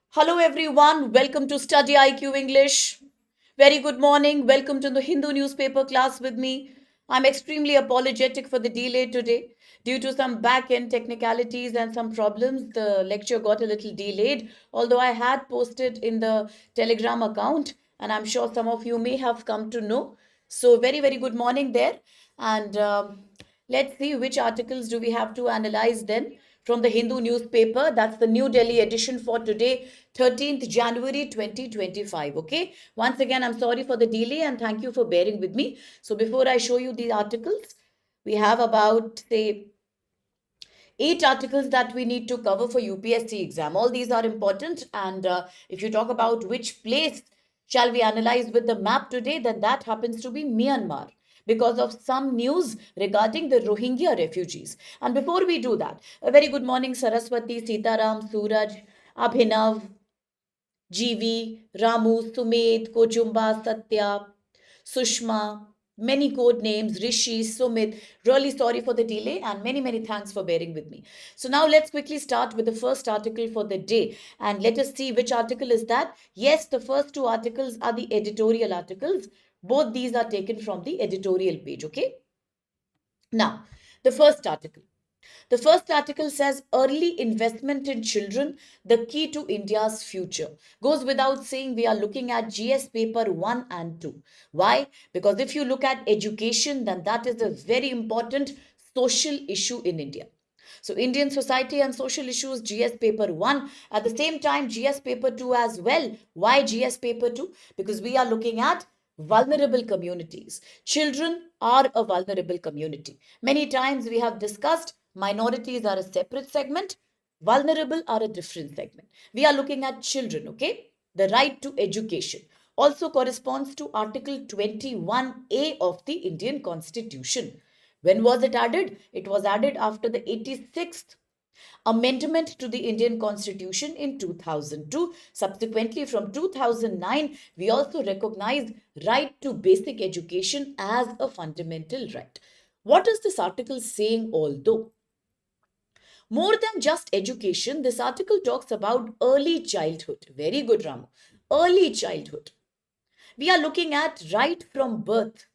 Hello everyone, welcome to StudyIQ English. Very good morning, welcome to the Hindu newspaper class with me. I'm extremely apologetic for the delay today. Due to some back end technicalities and some problems, the lecture got a little delayed, although I had posted in the Telegram account, and I'm sure some of you may have come to know. So, very good morning there. And let's see which articles do we have to analyze then from the Hindu newspaper. That's the New Delhi edition for today, 13th January 2025. Okay. Once again, I'm sorry for the delay and thank you for bearing with me. So before I show you the articles, we have about, say, 8 articles that we need to cover for UPSC exam. All these are important. And if you talk about which place shall we analyze with the map today, then that happens to be Myanmar because of some news regarding the Rohingya refugees. And before we do that, a very good morning, Saraswati, Sitaram, Suraj, Abhinav, GV, Ramu, Sumit, Kojumba, Satya, Sushma, many code names, Rishi, Sumit. Really sorry for the delay and many thanks for bearing with me. So now let's quickly start with the first article for the day and let us see which article is that. Yes, the first two articles are the editorial articles. Both these are taken from the editorial page, okay? Now, the first article. The first article says early investment in children, the key to India's future. Goes without saying, we are looking at GS paper 1 and 2. Why? Because if you look at education, then that is a very important social issue in India. So Indian society and social issues, GS paper 1. At the same time, GS paper 2 as well. Why GS paper 2? Because we are looking at vulnerable communities. Children are a vulnerable community. Many times we have discussed minorities are a separate segment, vulnerable are a different segment. We are looking at children, okay? The right to education also corresponds to Article 21A of the Indian Constitution. When was it added? It was added after the 86th amendment to the Indian Constitution in 2002. Subsequently, from 2009, we also recognized right to basic education as a fundamental right. What is this article saying, although? More than just education, this article talks about early childhood. Very good, Ramu. Early childhood. We are looking at right from birth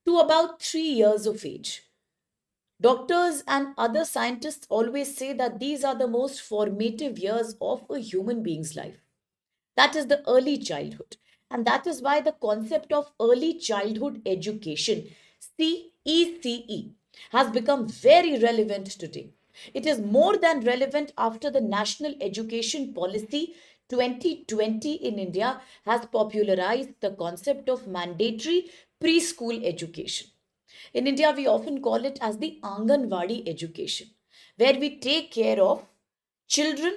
to about 3 years of age. Doctors and other scientists always say that these are the most formative years of a human being's life. That is the early childhood. And that is why the concept of early childhood education, CECE, has become very relevant today. It is more than relevant after the National Education Policy 2020 in India has popularized the concept of mandatory preschool education. In India, we often call it as the Anganwadi education, where we take care of children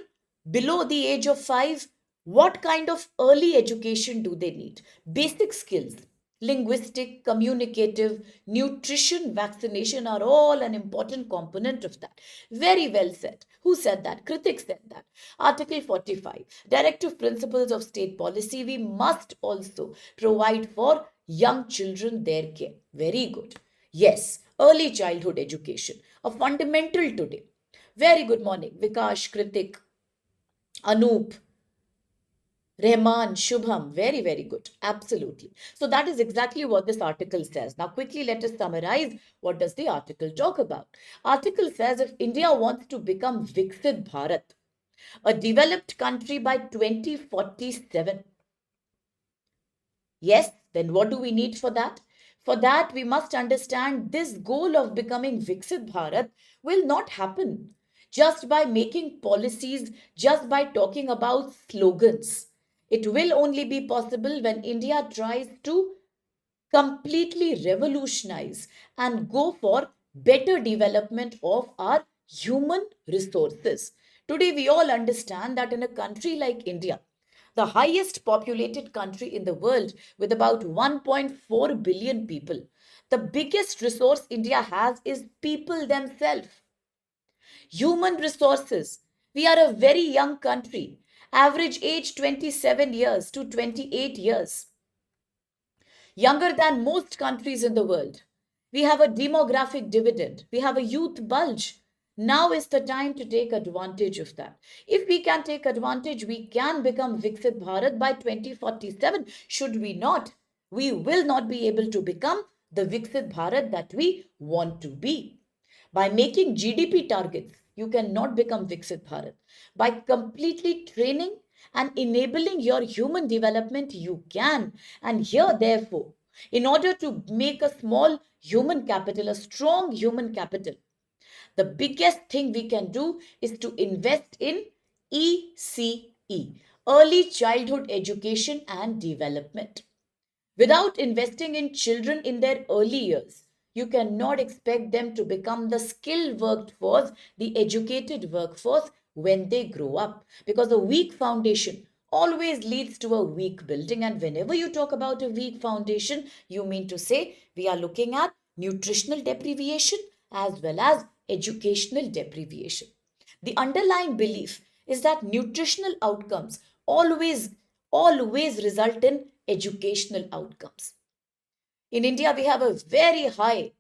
below the age of 5. What kind of early education do they need? Basic skills, linguistic, communicative, nutrition, vaccination are all an important component of that. Very well said. Who said that? Critics said that. Article 45, Directive Principles of State Policy. We must also provide for young children their care. Very good. Yes, early childhood education, a fundamental today. Very good morning, Vikash, Kritik, Anoop, Rehman, Shubham. Very good. Absolutely. So that is exactly what this article says. Now, quickly let us summarize. What does the article talk about? Article says if India wants to become Viksit Bharat, a developed country by 2047. Yes, then what do we need for that? For that, we must understand this goal of becoming Viksit Bharat will not happen just by making policies, just by talking about slogans. It will only be possible when India tries to completely revolutionize and go for better development of our human resources. Today, we all understand that in a country like India, the highest populated country in the world with about 1.4 billion people, the biggest resource India has is people themselves. Human resources. We are a very young country. Average age 27 years to 28 years. Younger than most countries in the world. We have a demographic dividend. We have a youth bulge. Now is the time to take advantage of that. If we can take advantage, we can become Viksit Bharat by 2047. Should we not? We will not be able to become the Viksit Bharat that we want to be. By making GDP targets, you cannot become Viksit Bharat. By completely training and enabling your human development, you can. And here, therefore, in order to make a small human capital, a strong human capital, the biggest thing we can do is to invest in ECE, early childhood education and development. Without investing in children in their early years, you cannot expect them to become the skilled workforce, the educated workforce when they grow up. Because a weak foundation always leads to a weak building. And whenever you talk about a weak foundation, you mean to say we are looking at nutritional deprivation as well as educational deprivation. The underlying belief is that nutritional outcomes always result in educational outcomes. In India, we have a very high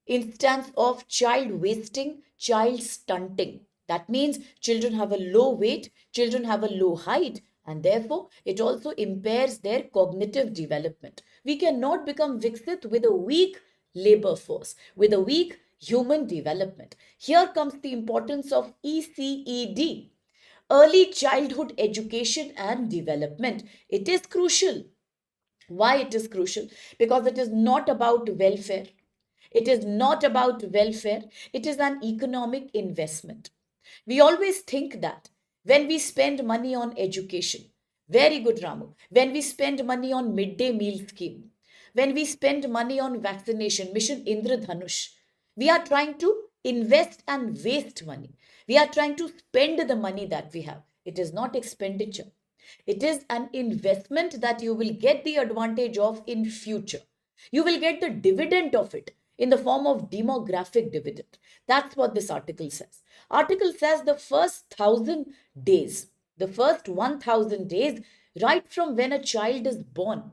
instance of child wasting, child stunting. That means children have a low weight, children have a low height, and therefore it also impairs their cognitive development. We cannot become Viksit with a weak labor force, with a weak human development. Here comes the importance of ECED, early childhood education and development. It is crucial. Why it is crucial? Because it is not about welfare. It is not about welfare. It is an economic investment. We always think that when we spend money on education, very good, Ramu, when we spend money on midday meal scheme, when we spend money on vaccination, Mission Indradhanush, we are trying to invest and waste money. We are trying to spend the money that we have. It is not expenditure. It is an investment that you will get the advantage of in future. You will get the dividend of it in the form of demographic dividend. That's what this article says. Article says the first 1,000 days, the first 1,000 days, right from when a child is born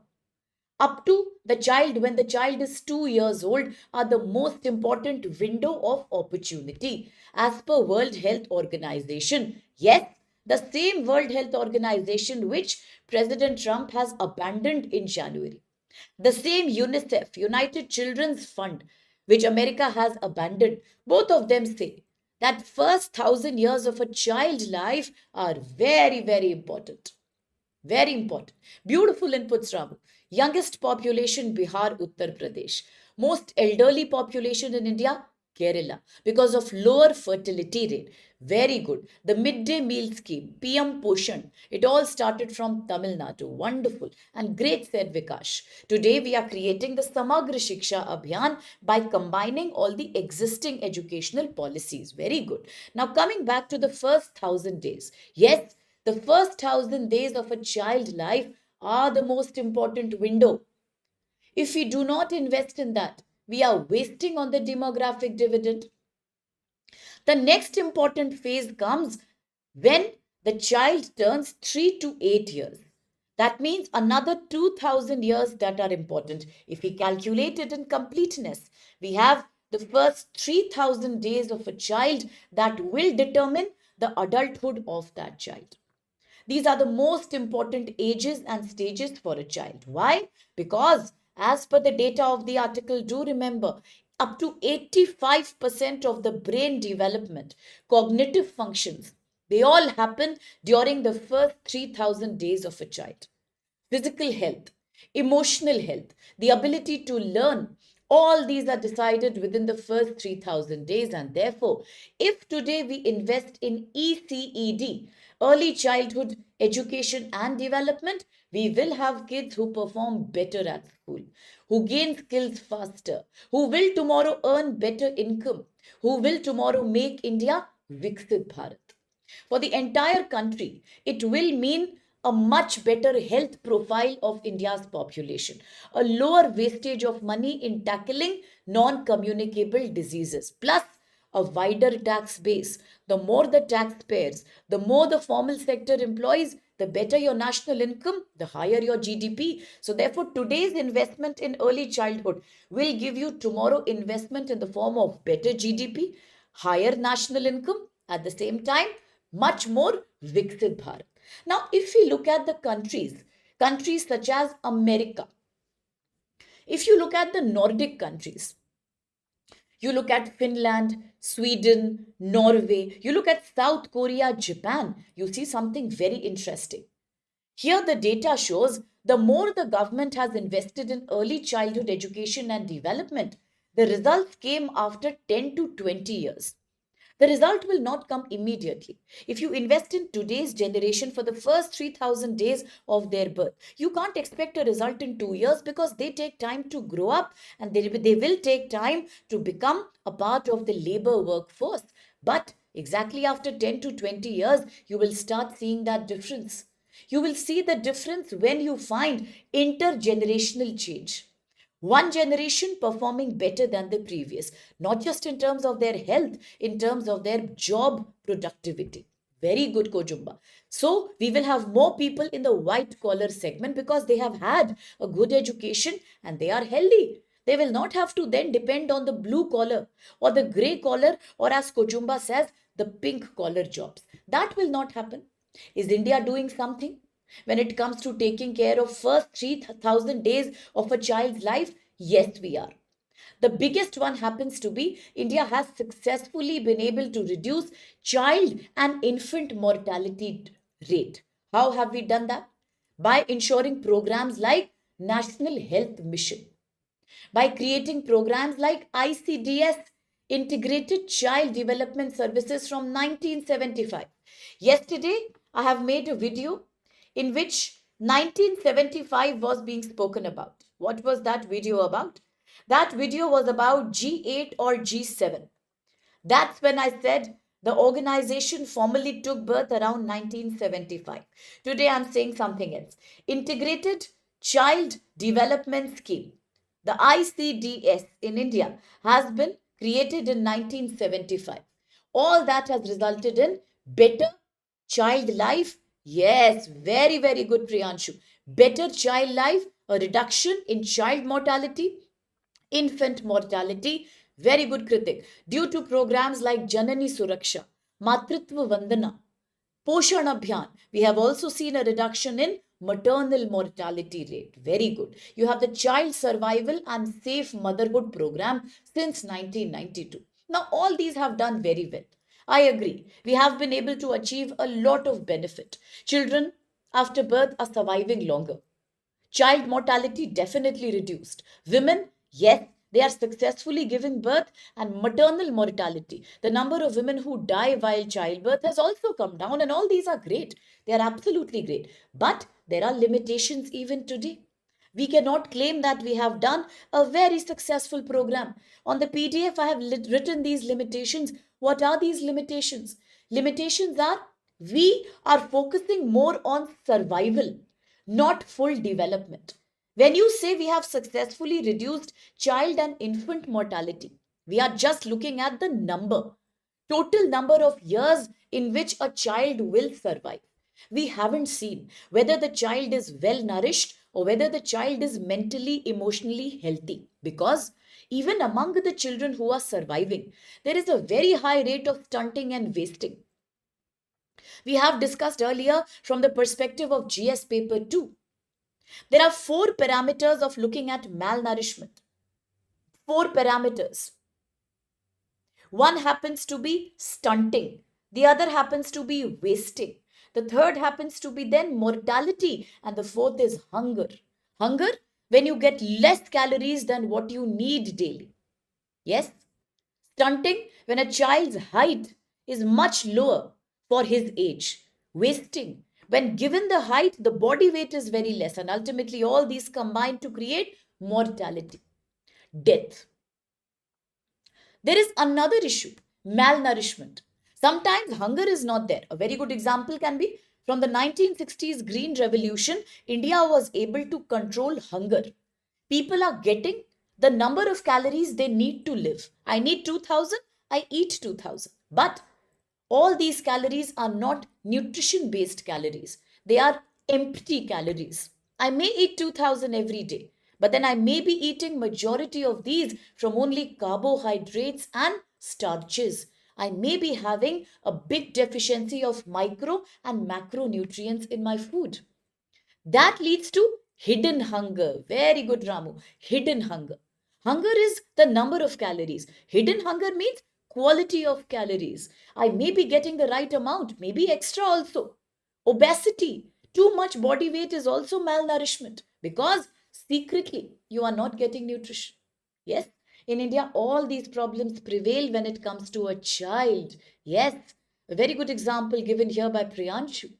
up to the child when the child is 2 years old, are the most important window of opportunity as per World Health Organization. Yes, the same World Health Organization which President Trump has abandoned in January, the same UNICEF, United Children's Fund, which America has abandoned, both of them say that first 1,000 years of a child life are very important. Very important. Beautiful inputs, Ramu. Youngest population, Bihar, Uttar Pradesh. Most elderly population in India, Kerala, because of lower fertility rate. Very good. The midday meal scheme, PM Poshan, it all started from Tamil Nadu. Wonderful. And great, said Vikash. Today we are creating the Samagra Shiksha Abhiyan by combining all the existing educational policies. Very good. Now coming back to the first 1,000 days. Yes, the first 1,000 days of a child life are the most important window. If we do not invest in that, we are wasting on the demographic dividend. The next important phase comes when the child turns 3 to 8 years. That means another 2,000 years that are important. If we calculate it in completeness, we have the first 3,000 days of a child that will determine the adulthood of that child. These are the most important ages and stages for a child. Why? Because as per the data of the article, do remember, up to 85% of the brain development, cognitive functions, they all happen during the first 3,000 days of a child. Physical health, emotional health, the ability to learn, all these are decided within the first 3,000 days. And therefore, if today we invest in ECED, early childhood education and development, we will have kids who perform better at school, who gain skills faster, who will tomorrow earn better income, who will tomorrow make India Viksit Bharat. For the entire country, it will mean a much better health profile of India's population, a lower wastage of money in tackling non communicable diseases, plus a wider tax base. The more the taxpayers, the more the formal sector employees, the better your national income, the higher your GDP. So therefore, today's investment in early childhood will give you tomorrow investment in the form of better GDP, higher national income, at the same time, much more Viksit Bharat. Now, if we look at the countries such as America, if you look at the Nordic countries, you look at Finland, Sweden, Norway, you look at South Korea, Japan, you see something very interesting. Here, the data shows the more the government has invested in early childhood education and development, the results came after 10 to 20 years. The result will not come immediately. If you invest in today's generation for the first 3,000 days of their birth, you can't expect a result in 2 years because they take time to grow up and they will take time to become a part of the labor workforce. But exactly after 10 to 20 years, you will start seeing that difference. You will see the difference when you find intergenerational change. One generation performing better than the previous, not just in terms of their health, in terms of their job productivity. Very good, Kojumba. So we will have more people in the white collar segment because they have had a good education and they are healthy. They will not have to then depend on the blue collar or the gray collar, or as Kojumba says, the pink collar jobs. That will not happen. Is India doing something? When it comes to taking care of first 3,000 days of a child's life, yes, we are. The biggest one happens to be India has successfully been able to reduce child and infant mortality rate. How have we done that? By ensuring programs like National Health Mission, by creating programs like ICDS, Integrated Child Development Services from 1975. Yesterday, I have made a video in which 1975 was being spoken about. What was that video about? That video was about G8 or G7. That's when I said the organization formally took birth around 1975. Today I'm saying something else. Integrated Child Development Scheme. The ICDS in India has been created in 1975. All that has resulted in better child life. Yes, very, very good, Priyanshu. Better child life, a reduction in child mortality, infant mortality. Very good, Kritik. Due to programs like Janani Suraksha, Matritva Vandana, Poshan Abhiyan, we have also seen a reduction in maternal mortality rate. Very good. You have the Child Survival and Safe Motherhood Program since 1992. Now, all these have done very well. I agree. We have been able to achieve a lot of benefit. Children after birth are surviving longer. Child mortality definitely reduced. Women, yes, they are successfully giving birth, and maternal mortality, the number of women who die while childbirth, has also come down, and all these are great. They are absolutely great. But there are limitations even today. We cannot claim that we have done a very successful program. On the PDF, I have written these limitations. What are these limitations? Limitations are we are focusing more on survival, not full development. When you say we have successfully reduced child and infant mortality, we are just looking at the number, total number of years in which a child will survive. We haven't seen whether the child is well nourished or whether the child is mentally, emotionally healthy. Because even among the children who are surviving, there is a very high rate of stunting and wasting. We have discussed earlier from the perspective of GS paper 2. There are four parameters of looking at malnourishment. Four parameters. One happens to be stunting. The other happens to be wasting. The third happens to be then mortality. And the fourth is hunger. Hunger, when you get less calories than what you need daily. Yes? Stunting, when a child's height is much lower for his age. Wasting, when given the height, the body weight is very less. And ultimately, all these combine to create mortality, death. There is another issue, malnourishment. Sometimes hunger is not there. A very good example can be from the 1960s Green Revolution, India was able to control hunger. People are getting the number of calories they need to live. I need 2000, I eat 2000. But all these calories are not nutrition based calories. They are empty calories. I may eat 2000 every day, but then I may be eating majority of these from only carbohydrates and starches. I may be having a big deficiency of micro and macronutrients in my food. That leads to hidden hunger. Very good, Ramu. Hidden hunger. Hunger is the number of calories. Hidden hunger means quality of calories. I may be getting the right amount, maybe extra also. Obesity. Too much body weight is also malnourishment because secretly you are not getting nutrition. Yes, in India, all these problems prevail when it comes to a child. Yes, a very good example given here by Priyanshu.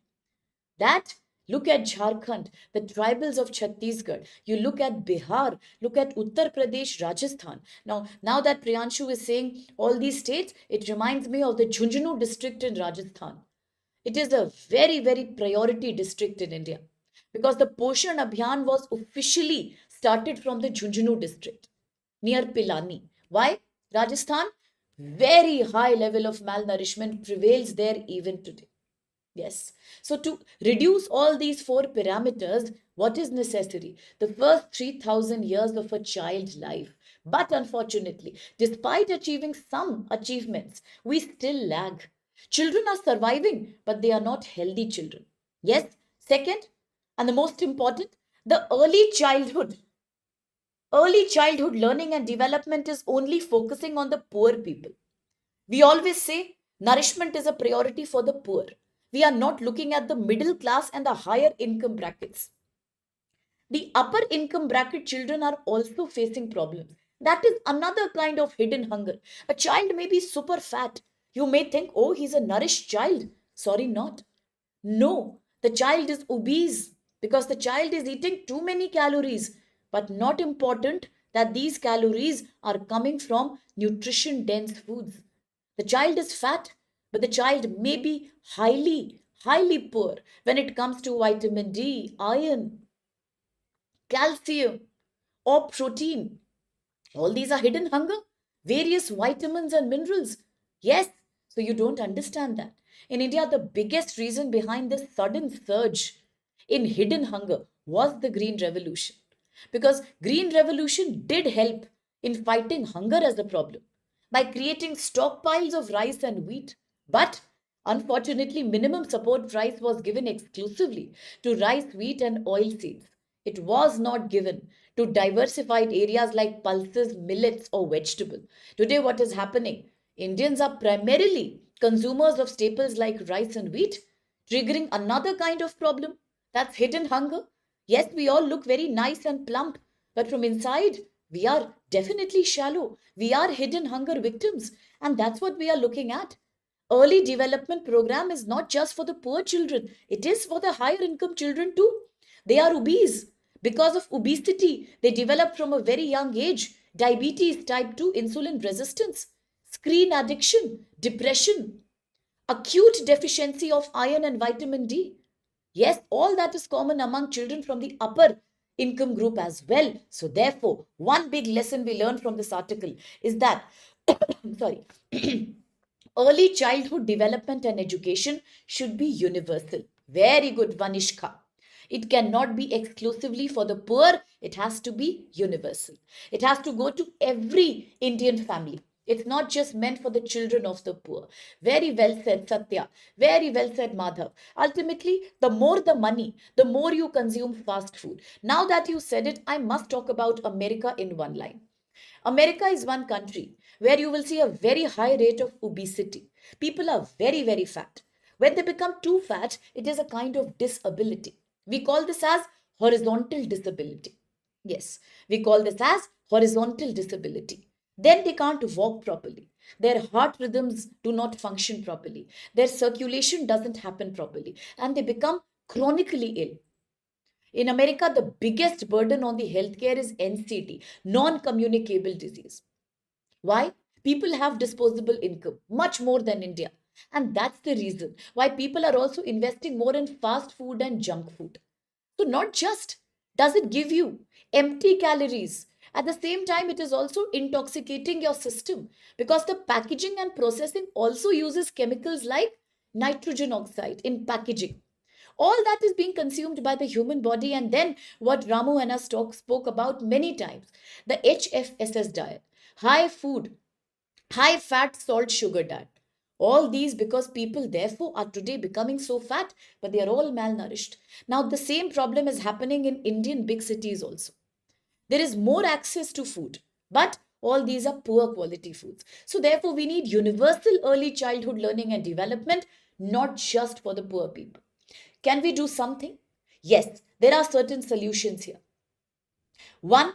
That look at Jharkhand, the tribals of Chhattisgarh. You look at Bihar, look at Uttar Pradesh, Rajasthan. Now that Priyanshu is saying all these states, it reminds me of the Jhunjhunu district in Rajasthan. It is a very, very priority district in India because the Poshan Abhiyan was officially started from the Jhunjhunu district near Pilani. Why? Rajasthan, very high level of malnourishment prevails there even today. Yes. So to reduce all these four parameters, what is necessary? The first 3000 years of a child's life. But unfortunately, despite achieving some achievements, we still lag. Children are surviving, but they are not healthy children. Yes. Second, and the most important, the early childhood learning and development is only focusing on the poor people. We always say nourishment is a priority for the poor. We are not looking at the middle class and the higher income brackets. The upper income bracket children are also facing problems. That is another kind of hidden hunger. A child may be super fat. You may think, oh, he's a nourished child. Sorry, not. No, the child is obese because the child is eating too many calories. But not important that these calories are coming from nutrition dense foods. The child is fat, but the child may be highly poor when it comes to vitamin D, iron, calcium, or protein. All these are hidden hunger, various vitamins and minerals. Yes, so you don't understand that. In India, the biggest reason behind this sudden surge in hidden hunger was the Green Revolution. Because Green Revolution did help in fighting hunger as a problem by creating stockpiles of rice and wheat. But unfortunately, minimum support price was given exclusively to rice, wheat, and oilseeds. It was not given to diversified areas like pulses, millets, or vegetable. Today, what is happening? Indians are primarily consumers of staples like rice and wheat, triggering another kind of problem. That's hidden hunger. Yes, we all look very nice and plump, but from inside, we are definitely shallow. We are hidden hunger victims, and that's what we are looking at. Early development program is not just for the poor children, it is for the higher income children too. They are obese. Because of obesity, they develop from a very young age diabetes, type 2, insulin resistance, screen addiction, depression, acute deficiency of iron and vitamin D. Yes, all that is common among children from the upper income group as well. So, therefore, one big lesson we learn from this article is that, sorry, early childhood development and education should be universal. Very good, Vanishka. It cannot be exclusively for the poor, it has to be universal. It has to go to every Indian family. It's not just meant for the children of the poor. Very well said, Satya. Very well said, Madhav. Ultimately, the more the money, the more you consume fast food. Now that you said it, I must talk about America in one line. America is one country where you will see a very high rate of obesity. People are very, very fat. When they become too fat, it is a kind of disability. We call this as horizontal disability. Yes, we call this as horizontal disability. Then they can't walk properly. Their heart rhythms do not function properly. Their circulation doesn't happen properly. And they become chronically ill. In America, the biggest burden on the healthcare is NCD, non communicable disease. Why? People have disposable income, much more than India. And that's the reason why people are also investing more in fast food and junk food. So, not just does it give you empty calories, at the same time, it is also intoxicating your system because the packaging and processing also uses chemicals like nitrogen oxide in packaging. All that is being consumed by the human body. And then what Ramu and us spoke about many times, the HFSS diet, high food, high fat, salt, sugar diet. All these because people therefore are today becoming so fat, but they are all malnourished. Now, the same problem is happening in Indian big cities also. There is more access to food, but all these are poor quality foods. So, therefore, we need universal early childhood learning and development, not just for the poor people. Can we do something? Yes, there are certain solutions here. One,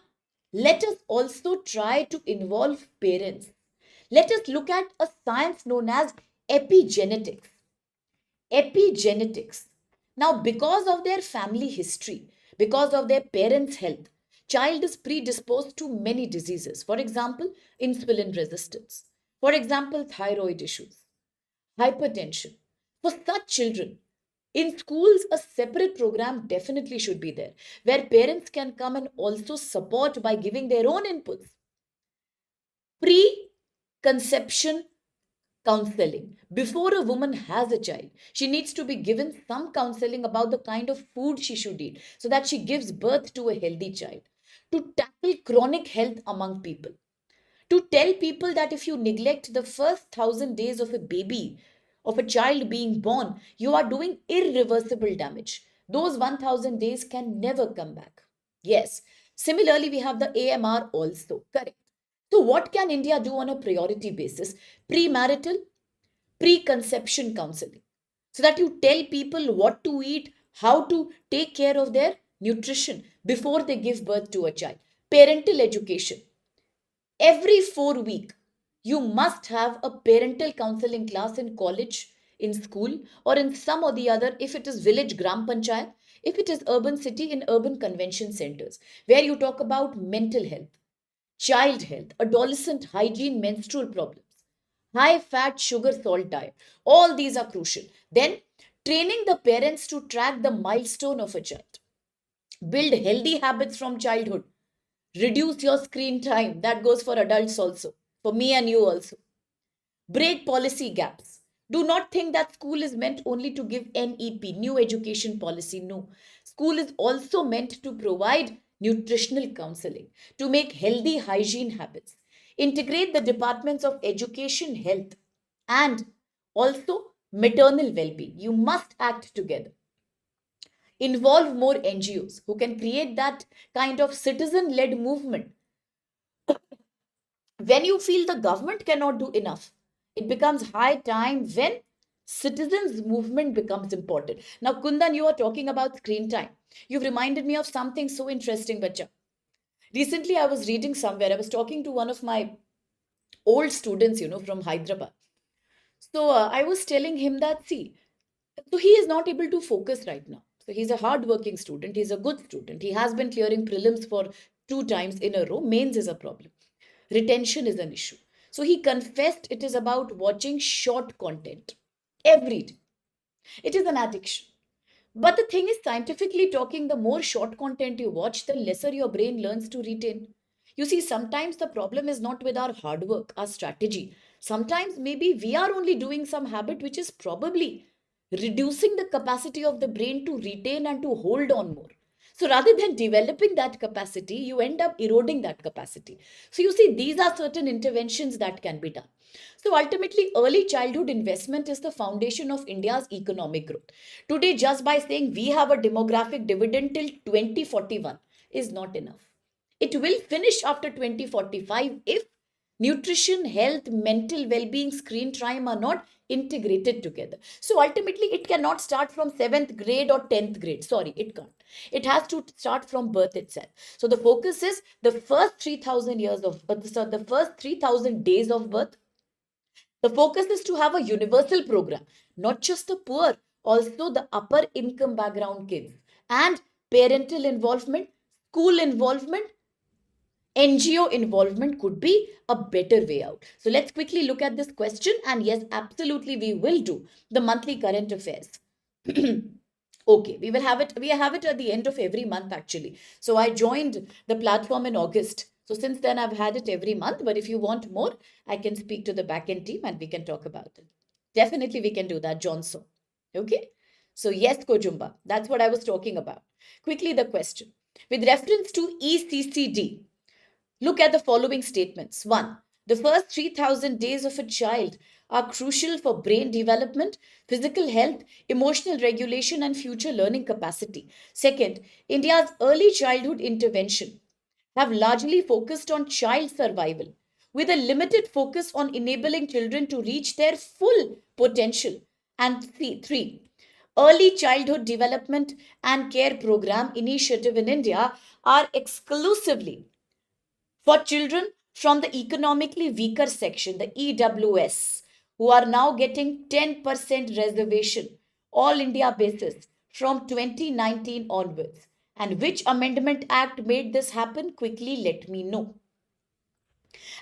let us also try to involve parents. Let us look at a science known as epigenetics. Epigenetics. Now, because of their family history, because of their parents' health, child is predisposed to many diseases. For example, insulin resistance. For example, thyroid issues, hypertension. For such children, in schools, a separate program definitely should be there where parents can come and also support by giving their own inputs. Pre conception counseling. Before a woman has a child, she needs to be given some counseling about the kind of food she should eat so that she gives birth to a healthy child. To tackle chronic health among people. To tell people that if you neglect the first 1,000 days of a baby, of a child being born, you are doing irreversible damage. Those 1,000 days can never come back. Yes. Similarly, we have the AMR also. Correct. So, what can India do on a priority basis? Premarital, preconception counseling. So that you tell people what to eat, how to take care of their nutrition before they give birth to a child. Parental education. Every 4 weeks, you must have a parental counseling class in college, in school, or in some or the other, if it is village gram panchayat, if it is urban city, in urban convention centers, where you talk about mental health, child health, adolescent hygiene, menstrual problems, high fat, sugar, salt diet. All these are crucial. Then, training the parents to track the milestone of a child. Build healthy habits from childhood. Reduce your screen time. That goes for adults also, for me and you also. Break policy gaps. Do not think that school is meant only to give NEP, new education policy. No. School is also meant to provide nutritional counseling, to make healthy hygiene habits, integrate the departments of education, health, and also maternal well being. You must act together. Involve more NGOs who can create that kind of citizen led movement. When you feel the government cannot do enough, it becomes high time when citizens movement becomes important. Now, Kundan, you are talking about screen time. You've reminded me of something so interesting, Bacha. Recently, I was reading somewhere, I was talking to one of my old students, from Hyderabad. So I was telling him that, see, so he is not able to focus right now. So he's a hard-working student. He's a good student. He has been clearing prelims for 2 times in a row. Mains is a problem. Retention is an issue. So he confessed it is about watching short content every day. It is an addiction. But the thing is, scientifically talking, the more short content you watch, the lesser your brain learns to retain. You see, sometimes the problem is not with our hard work, our strategy. Sometimes maybe we are only doing some habit which is probably reducing the capacity of the brain to retain and to hold on more. So rather than developing that capacity, you end up eroding that capacity. So you see, these are certain interventions that can be done. So ultimately, early childhood investment is the foundation of India's economic growth. Today, just by saying we have a demographic dividend till 2041 is not enough. It will finish after 2045 if nutrition, health, mental well being, screen time are not integrated together. So ultimately, it cannot start from 7th grade or 10th grade. Sorry, it can't. It has to start from birth itself. So the focus is the first 3,000 years of birth, so the first 3,000 days of birth. The focus is to have a universal program, not just the poor, also the upper income background kids, and parental involvement, school involvement, NGO involvement could be a better way out. So let's quickly look at this question. And yes, absolutely, we will do the monthly current affairs. Okay, we will have it. We have it at the end of every month, actually. So I joined the platform in August. So since then, I've had it every month. But if you want more, I can speak to the backend team and we can talk about it. Definitely, we can do that, Johnson. Okay. So yes, Kojumba, that's what I was talking about. Quickly, the question. With reference to ECCD, look at the following statements. 1. The first 3,000 days of a child are crucial for brain development, physical health, emotional regulation, and future learning capacity. Second, India's early childhood intervention have largely focused on child survival, with a limited focus on enabling children to reach their full potential. And three, early childhood development and care program initiative in India are exclusively for children from the economically weaker section, the EWS, who are now getting 10% reservation, all India basis, from 2019 onwards. And which Amendment Act made this happen? Quickly let me know.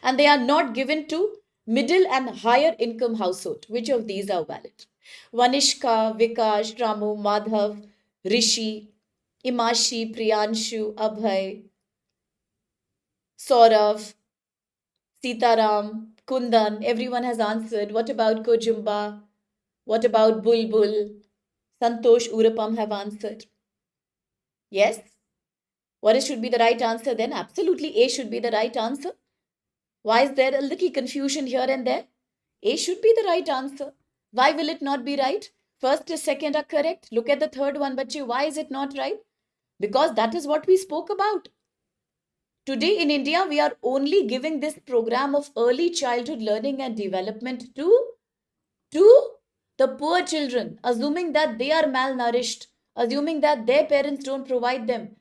And they are not given to middle and higher income household. Which of these are valid? Vanishka, Vikash, Ramu, Madhav, Rishi, Imashi, Priyanshu, Abhay, Saurav, Sitaram, Kundan, everyone has answered. What about Kojumba? What about Bulbul? Santosh, Urapam have answered. Yes? What should be the right answer then? Absolutely, A should be the right answer. Why is there a little confusion here and there? A should be the right answer. Why will it not be right? First and second are correct. Look at the third one, but why is it not right? Because that is what we spoke about. Today in India, we are only giving this program of early childhood learning and development to the poor children, assuming that they are malnourished, assuming that their parents don't provide them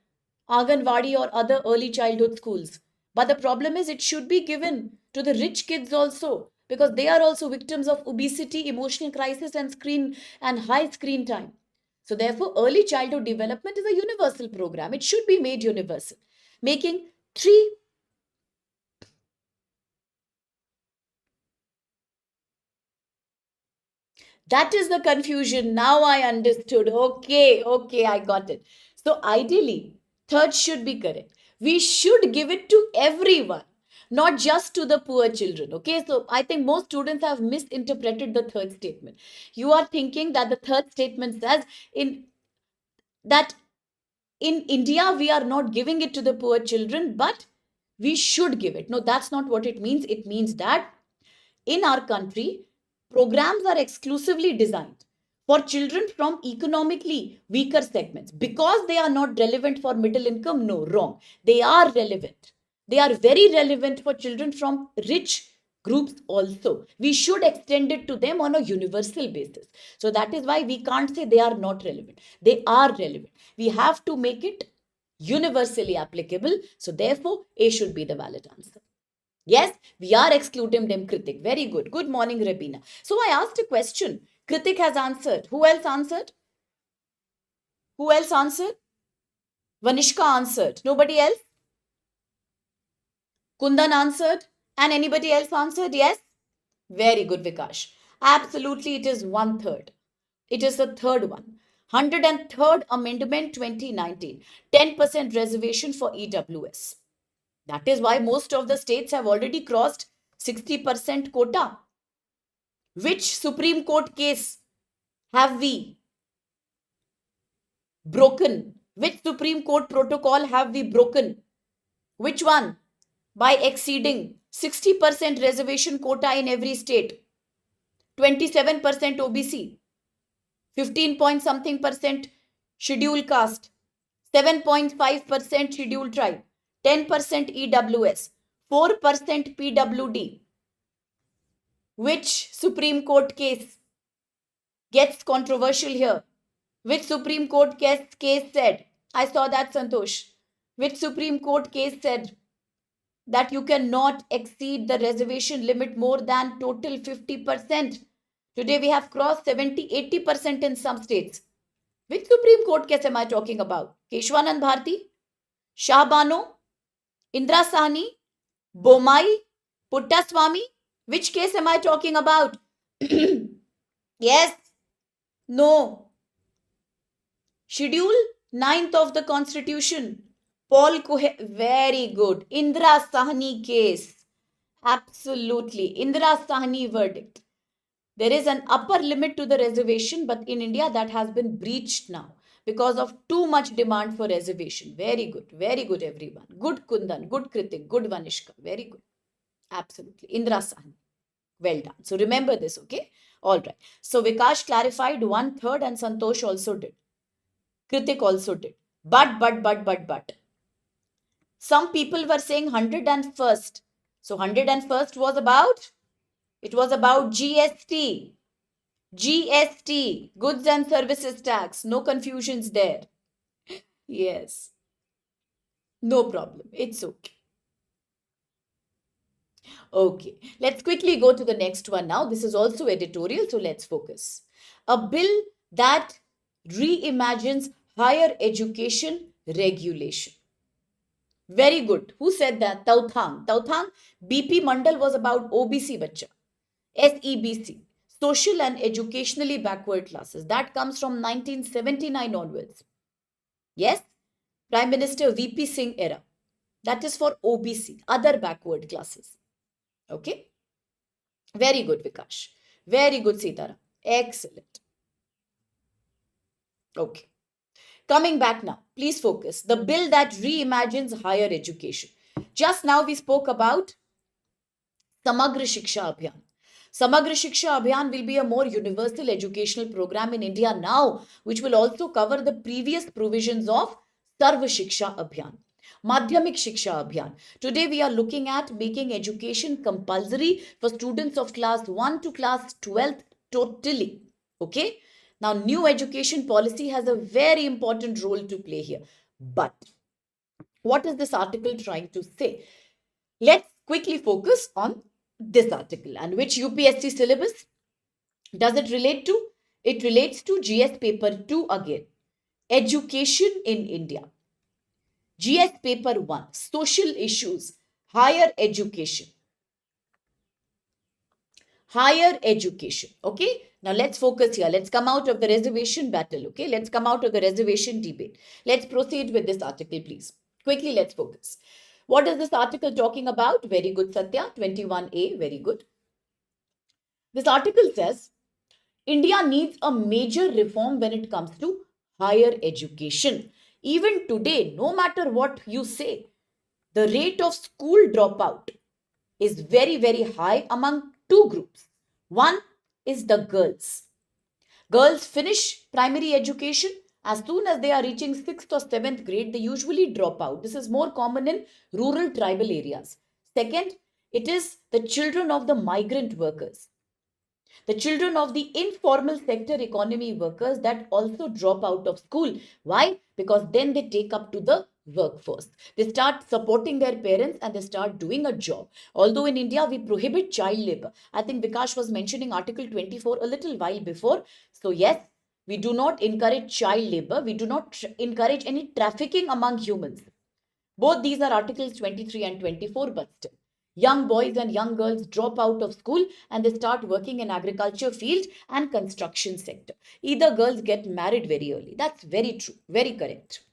Anganwadi or other early childhood schools. But the problem is it should be given to the rich kids also, because they are also victims of obesity, emotional crisis, and screen and high screen time. So therefore, early childhood development is a universal program. It should be made universal, making three. That is the confusion. Now I understood. Okay, I got it. So ideally, third should be correct. We should give it to everyone, not just to the poor children. Okay, so I think most students have misinterpreted the third statement. You are thinking that the third statement says in that in India we are not giving it to the poor children, but we should give it. No, that's not what it means. It means that in our country, programs are exclusively designed for children from economically weaker segments because they are not relevant for middle income. No, wrong. They are relevant. They are very relevant for children from rich groups also. We should extend it to them on a universal basis. So that is why we can't say they are not relevant. They are relevant. We have to make it universally applicable. So therefore, A should be the valid answer. Yes, we are excluding them, Kritik. Very good. Good morning, Rabina. So I asked a question. Kritik has answered. Who else answered? Who else answered? Vanishka answered. Nobody else? Kundan answered. And anybody else answered? Yes? Very good, Vikash. Absolutely, it is one third. It is the third one. 103rd Amendment 2019. 10% reservation for EWS. That is why most of the states have already crossed 60% quota. Which Supreme Court case have we broken? Which Supreme Court protocol have we broken? Which one? By exceeding 60% reservation quota in every state, 27% OBC, 15 point something percent scheduled caste, 7.5% scheduled tribe, 10% EWS, 4% PWD. Which Supreme Court case gets controversial here? Which Supreme Court case said? I saw that, Santosh. Which Supreme Court case said that you cannot exceed the reservation limit more than total 50%? Today we have crossed 70-80% in some states. Which Supreme Court case am I talking about? Keshwanand Bharti, Shah Bano, Indra Sahni, Bomai, Puttaswamy? Which case am I talking about? Yes? No? Schedule 9th of the Constitution. Paul Cohen, very good. Indra Sahni case. Absolutely. Indra Sahni verdict. There is an upper limit to the reservation, but in India that has been breached now because of too much demand for reservation. Very good, everyone. Good Kundan, good Kritik, good Vanishka. Very good. Absolutely. Indra Sahni. Well done. So remember this, okay? All right. So Vikash clarified 1/3 and Santosh also did. Kritik also did. But. Some people were saying 101st. So 101st was about? It was about GST. GST, goods and services tax. No confusions there. Yes. No problem. It's okay. Okay. Let's quickly go to the next one now. This is also editorial, so let's focus. A bill that reimagines higher education regulation. Very good. Who said that? Tauthang. Tauthang, BP Mandal was about OBC bacha. SEBC, social and educationally backward classes. That comes from 1979 onwards. Yes, Prime Minister VP Singh era. That is for OBC, other backward classes. Okay. Very good, Vikash. Very good, Sitara. Excellent. Okay. Coming back now, please focus. The bill that reimagines higher education. Just now we spoke about Samagra Shiksha Abhiyan. Samagra Shiksha Abhiyan will be a more universal educational program in India now, which will also cover the previous provisions of Sarva Shiksha Abhiyan. Madhyamik Shiksha Abhiyan. Today we are looking at making education compulsory for students of class 1 to class 12 totally. Okay? Now, new education policy has a very important role to play here. But what is this article trying to say? Let's quickly focus on this article. And which UPSC syllabus does it relate to? It relates to GS paper 2 again. Education in India. GS paper 1, social issues, higher education. Higher education. Okay. Now let's focus here. Let's come out of the reservation battle. Okay. Let's come out of the reservation debate. Let's proceed with this article, please. Quickly, let's focus. What is this article talking about? Very good, Satya. 21A. Very good. This article says India needs a major reform when it comes to higher education. Even today, no matter what you say, the rate of school dropout is very, very high among two groups. One is the girls. Girls finish primary education. As soon as they are reaching 6th or 7th grade, they usually drop out. This is more common in rural tribal areas. Second, it is the children of the migrant workers. The children of the informal sector economy workers that also drop out of school. Why? Because then they take up to the workforce. They start supporting their parents and they start doing a job. Although in India we prohibit child labor. I think Vikash was mentioning Article 24 a little while before. So yes, we do not encourage child labor. We do not encourage any trafficking among humans. Both these are Articles 23 and 24, but still. Young boys and young girls drop out of school and they start working in agriculture field and construction sector. Either girls get married very early. That's very true. Very correct.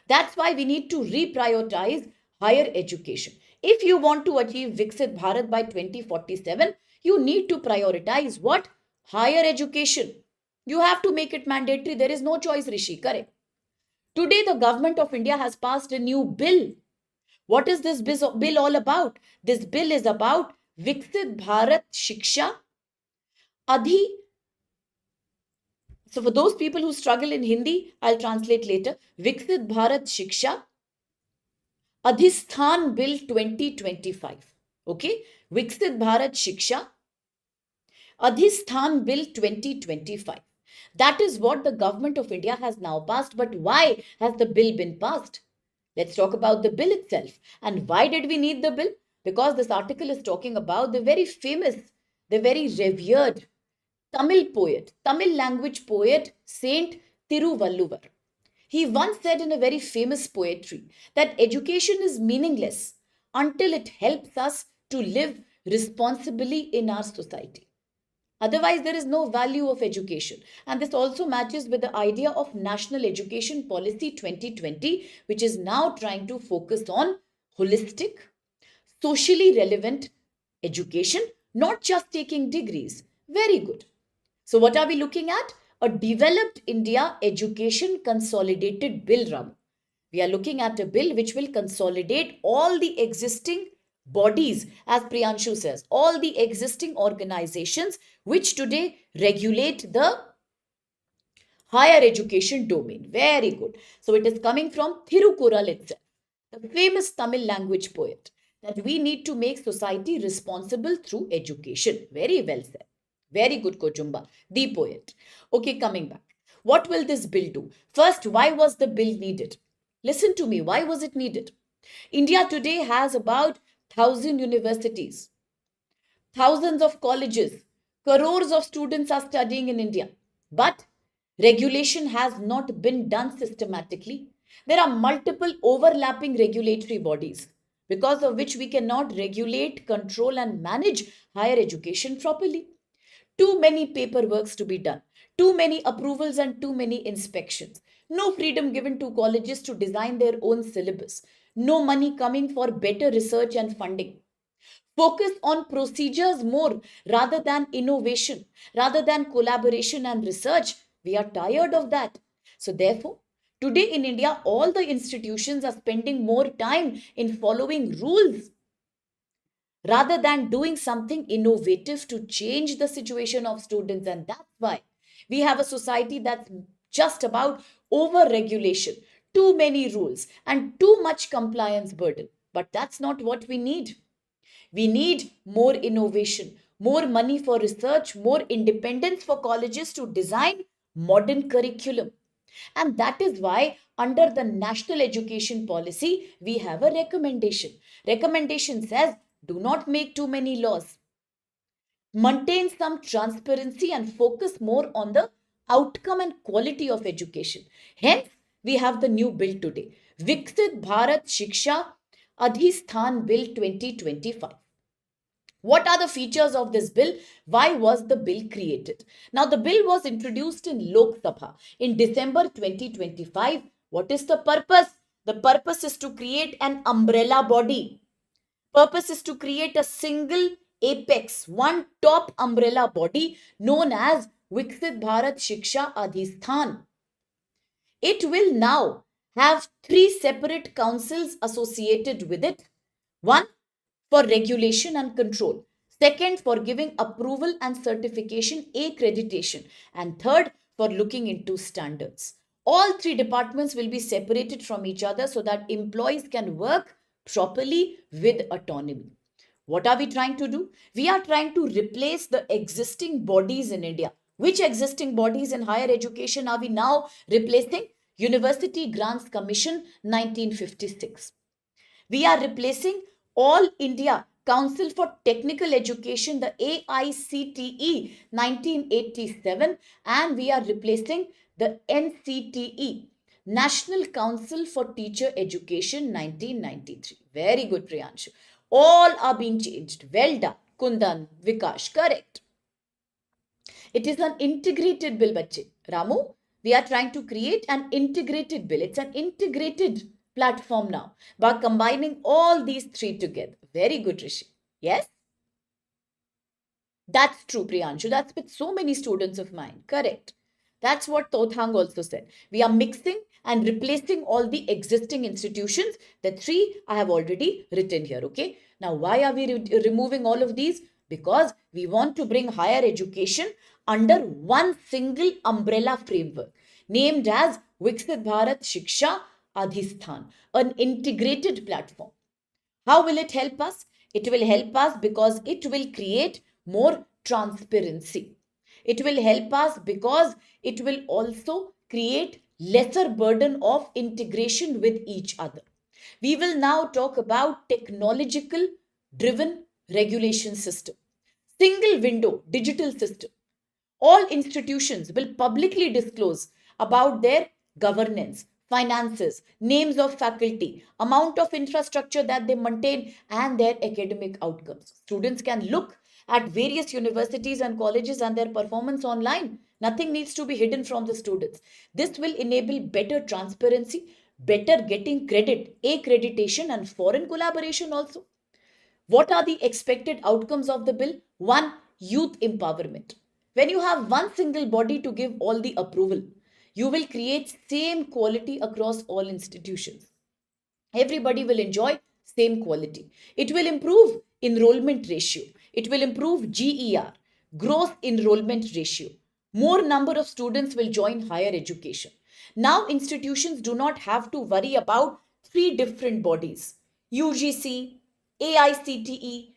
That's why we need to reprioritize higher education. If you want to achieve Viksit Bharat by 2047, you need to prioritize what? Higher education. You have to make it mandatory. There is no choice, Rishi. Correct. Today, the government of India has passed a new bill. What is this bill all about? This bill is about Viksit Bharat Shiksha Adhi. So for those people who struggle in Hindi, I'll translate later. Viksit Bharat Shiksha Adhisthan Bill 2025. Okay? Viksit Bharat Shiksha Adhisthan Bill 2025. That is what the government of India has now passed. But why has the bill been passed? Let's talk about the bill itself. And why did we need the bill? Because this article is talking about the very famous, the very revered Tamil poet, Tamil language poet, Saint Tiruvalluvar. He once said in a very famous poetry that education is meaningless until it helps us to live responsibly in our society. Otherwise, there is no value of education. And this also matches with the idea of National Education Policy 2020, which is now trying to focus on holistic, socially relevant education, not just taking degrees, Very good. So, what are we looking at? A developed India education consolidated bill, Ram. We are looking at a bill which will consolidate all the existing bodies, as Priyanshu says, all the existing organizations which today regulate the higher education domain. Very good. So it is coming from Thirukural itself, the famous Tamil language poet, that we need to make society responsible through education. Very well said. Very good, Kojumba, the poet. Okay, coming back. What will this bill do? First, why was the bill needed? Listen to me. Why was it needed? India today has about 1,000 universities, thousands of colleges, crores of students are studying in India. But regulation has not been done systematically. There are multiple overlapping regulatory bodies because of which we cannot regulate, control, and manage higher education properly. Too many paperworks to be done, too many approvals, and too many inspections. No freedom given to colleges to design their own syllabus. No money coming for better research and funding. Focus on procedures more rather than innovation, rather than collaboration and research. We are tired of that. So, therefore, today in India, all the institutions are spending more time in following rules rather than doing something innovative to change the situation of students. And that's why we have a society that's just about over regulation, too many rules, and too much compliance burden. But that's not what we need. We need more innovation, more money for research, more independence for colleges to design modern curriculum. And that is why, under the national education policy, we have a recommendation. Recommendation says do not make too many laws, maintain some transparency, and focus more on the outcome and quality of education. Hence, we have the new bill today, Viksit Bharat Shiksha Adhisthan Bill 2025. What are the features of this bill? Why was the bill created? Now, the bill was introduced in Lok Sabha in December 2025. What is the purpose? The purpose is to create an umbrella body. Purpose is to create a single apex, one top umbrella body known as Viksit Bharat Shiksha Adhisthan. It will now have three separate councils associated with it. One for regulation and control. Second, for giving approval and certification, accreditation. And third, for looking into standards. All three departments will be separated from each other so that employees can work properly with autonomy. What are we trying to do? We are trying to replace the existing bodies in India. Which existing bodies in higher education are we now replacing? University Grants Commission 1956. We are replacing All India Council for Technical Education, the AICTE 1987, and we are replacing the NCTE, National Council for Teacher Education 1993. Very good, Priyanshu. All are being changed. Well done, Kundan, Vikash, correct. It is an integrated bill, bache. Ramu, we are trying to create an integrated bill. It's an integrated platform now by combining all these three together. Very good, Rishi. Yes? That's true, Priyanshu. That's with so many students of mine. Correct. That's what Tothang also said. We are mixing and replacing all the existing institutions. The three I have already written here. Okay. Now, why are we removing all of these? Because we want to bring higher education under one single umbrella framework named as Viksit Bharat Shiksha Adhisthan, an integrated platform. How will it help us? It will help us because it will create more transparency. It will help us because it will also create lesser burden of integration with each other. We will now talk about technological driven regulation system. Single window digital system. All institutions will publicly disclose about their governance, finances, names of faculty, amount of infrastructure that they maintain, and their academic outcomes. Students can look at various universities and colleges and their performance online. Nothing needs to be hidden from the students. This will enable better transparency, better getting credit, accreditation, and foreign collaboration also. What are the expected outcomes of the bill? One, youth empowerment. When you have one single body to give all the approval, you will create same quality across all institutions. Everybody will enjoy same quality. It will improve enrollment ratio. It will improve GER, gross enrollment ratio. More number of students will join higher education. Now institutions do not have to worry about three different bodies: UGC, AICTE,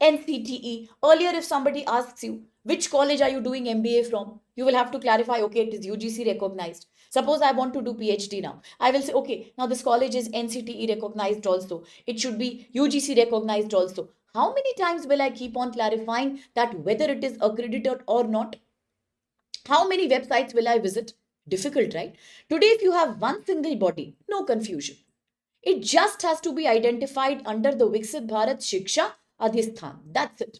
NCTE. Earlier, if somebody asks you, which college are you doing MBA from? You will have to clarify, okay, it is UGC recognized. Suppose I want to do PhD now. I will say, okay, now this college is NCTE recognized also. It should be UGC recognized also. How many times will I keep on clarifying that whether it is accredited or not? How many websites will I visit? Difficult, right? Today, if you have one single body, no confusion. It just has to be identified under the Viksit Bharat Shiksha Adhisthan. That's it.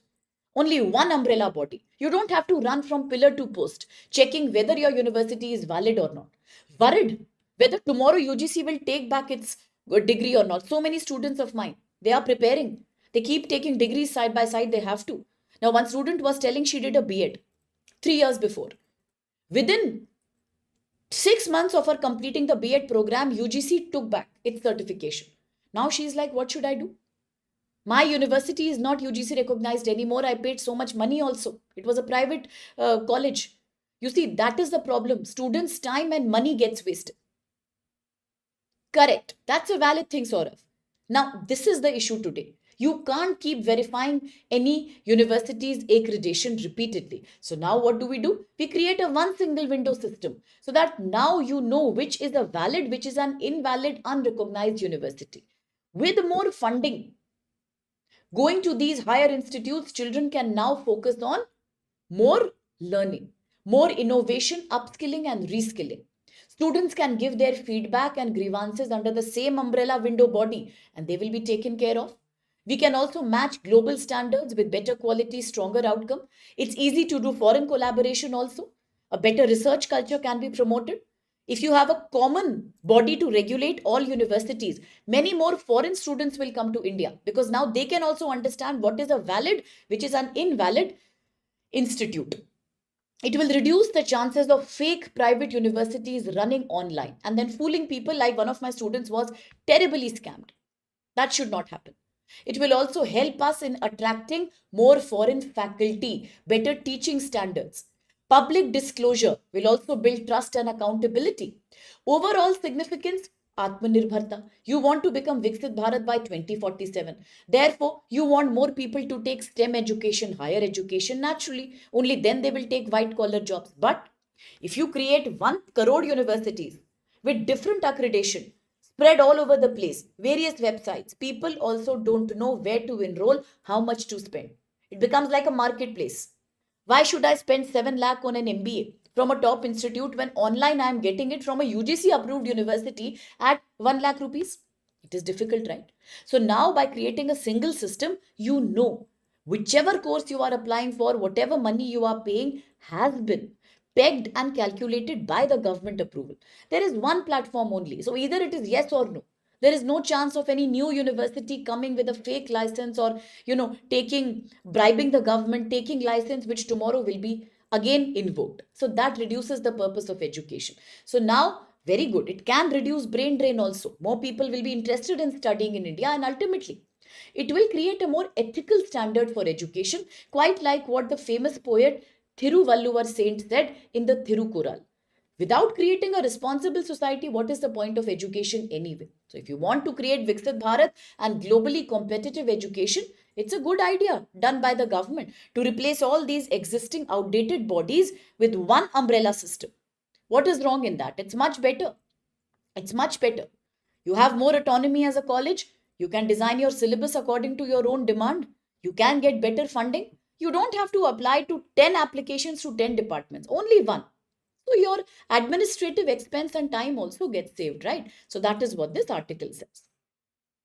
Only one umbrella body. You don't have to run from pillar to post, checking whether your university is valid or not. Worried whether tomorrow UGC will take back its degree or not. So many students of mine, they are preparing. They keep taking degrees side by side. They have to. Now, one student was telling she did a B.Ed 3 years before. Within 6 months of her completing the B.Ed program, UGC took back its certification. Now she's like, what should I do? My university is not UGC recognized anymore. I paid so much money also. It was a private college. You see, that is the problem. Students' time and money gets wasted. Correct. That's a valid thing, Saurav. Now, this is the issue today. You can't keep verifying any university's accreditation repeatedly. So now what do? We create a one single window system so that now you know which is a valid, which is an invalid, unrecognized university. With more funding going to these higher institutes, children can now focus on more learning, more innovation, upskilling and reskilling. Students can give their feedback and grievances under the same umbrella window body and they will be taken care of. We can also match global standards with better quality, stronger outcome. It's easy to do foreign collaboration also. A better research culture can be promoted. If you have a common body to regulate all universities, many more foreign students will come to India because now they can also understand what is a valid, which is an invalid institute. It will reduce the chances of fake private universities running online and then fooling people like one of my students was terribly scammed. That should not happen. It will also help us in attracting more foreign faculty, better teaching standards. Public disclosure will also build trust and accountability. Overall significance, Atmanirbharta. You want to become Viksit Bharat by 2047. Therefore, you want more people to take STEM education, higher education naturally. Only then they will take white collar jobs. But if you create 1 crore universities with different accreditation, spread all over the place, various websites, people also don't know where to enroll, how much to spend. It becomes like a marketplace. Why should I spend 7 lakh on an MBA from a top institute when online I am getting it from a UGC approved university at 1 lakh rupees? It is difficult, right? So now by creating a single system, you know whichever course you are applying for, whatever money you are paying has been pegged and calculated by the government approval. There is one platform only. So either it is yes or no. There is no chance of any new university coming with a fake license or, taking, bribing the government, taking license, which tomorrow will be again invoked. So that reduces the purpose of education. So now, very good. It can reduce brain drain also. More people will be interested in studying in India and ultimately it will create a more ethical standard for education, quite like what the famous poet Thiruvalluvar Saint said in the Thirukural. Without creating a responsible society, what is the point of education anyway? So if you want to create Viksit Bharat and globally competitive education, it's a good idea done by the government to replace all these existing outdated bodies with one umbrella system. What is wrong in that? It's much better. It's much better. You have more autonomy as a college. You can design your syllabus according to your own demand. You can get better funding. You don't have to apply to 10 applications to 10 departments, only one. So your administrative expense and time also gets saved, right? So that is what this article says.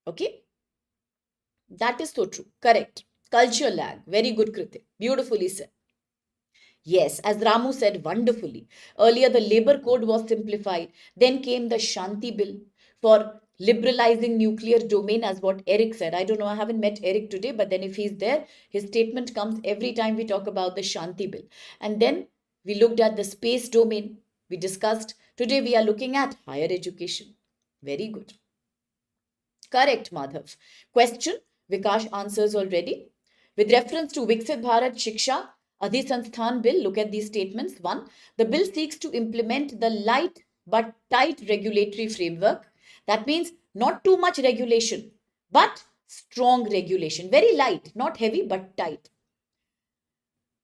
Okay? That is so true. Correct. Culture lag. Very good, Kriti. Beautifully said. Yes, as Ramu said wonderfully. Earlier, the labor code was simplified. Then came the Shanti bill for liberalizing nuclear domain, as what Eric said. I don't know, I haven't met Eric today, but then if he's there, his statement comes every time we talk about the Shanti Bill. And then we looked at the space domain. We discussed. Today we are looking at higher education. Very good. Correct, Madhav. Question, Vikash answers already. With reference to Viksit Bharat Shiksha Adhisansthan Bill, look at these statements. One, the bill seeks to implement the light but tight regulatory framework. That means not too much regulation, but strong regulation. Very light, not heavy, but tight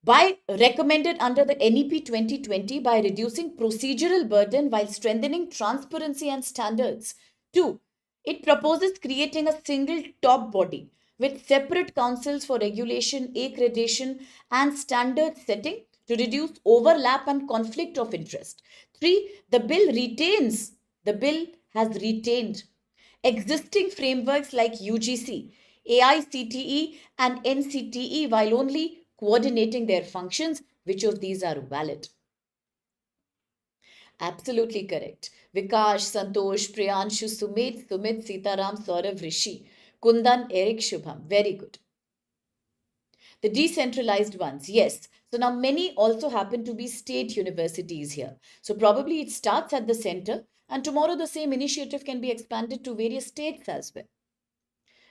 by recommended under the NEP 2020 by reducing procedural burden while strengthening transparency and standards. 2. It proposes creating a single top body with separate councils for regulation, accreditation, and standard setting to reduce overlap and conflict of interest. 3. The bill has retained existing frameworks like UGC, AICTE, and NCTE while only coordinating their functions. Which of these are valid? Absolutely correct. Vikash, Santosh, Priyanshu, Sumit, Sitaram, Saurav, Rishi, Kundan, Eric, Shubham. Very good. The decentralized ones, yes. So now many also happen to be state universities here. So probably it starts at the center, and tomorrow the same initiative can be expanded to various states as well.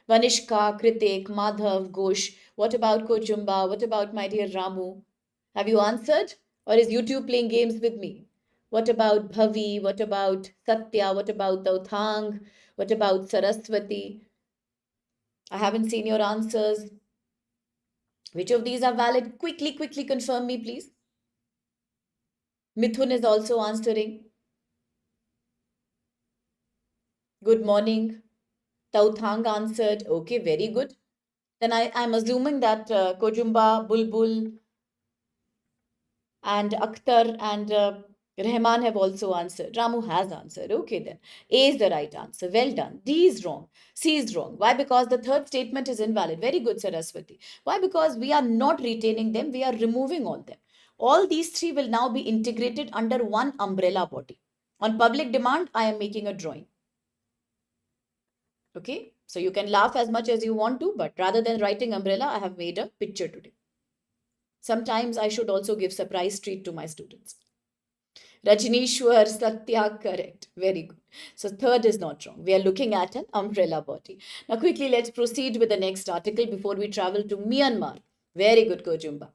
Vanishka, Kritik, Madhav, Ghosh. What about Kojumba? What about my dear Ramu? Have you answered? Or is YouTube playing games with me? What about Bhavi? What about Satya? What about Dauthang? What about Saraswati? I haven't seen your answers. Which of these are valid? Quickly confirm me, please. Mithun is also answering. Good morning. Tauthang answered. Okay, very good. Then I'm assuming that Kojumba, Bulbul, and Akhtar and Rahman have also answered. Ramu has answered. Okay, then. A is the right answer. Well done. D is wrong. C is wrong. Why? Because the third statement is invalid. Very good, Saraswati. Why? Because we are not retaining them. We are removing all them. All these three will now be integrated under one umbrella body. On public demand, I am making a drawing. Okay, so you can laugh as much as you want to, but rather than writing umbrella, I have made a picture today. Sometimes I should also give surprise treat to my students. Rajnishwar, Satya, correct. Very good. So third is not wrong. We are looking at an umbrella body. Now quickly let's proceed with the next article before we travel to Myanmar. Very good, Kojumba.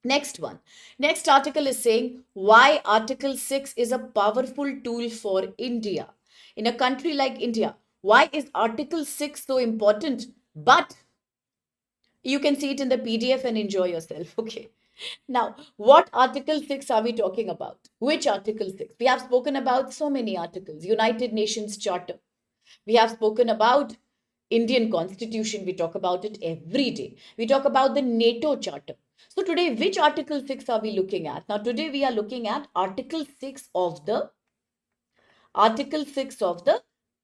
Next one. Next article is saying why Article 6 is a powerful tool for India. In a country like India, why is Article 6 so important? But you can see it in the PDF and enjoy yourself. Okay. Now, what Article 6 are we talking about? Which Article 6? We have spoken about so many articles. United Nations Charter. We have spoken about Indian Constitution. We talk about it every day. We talk about the NATO Charter. So today, which Article 6 are we looking at? Now, today we are looking at Article 6 of the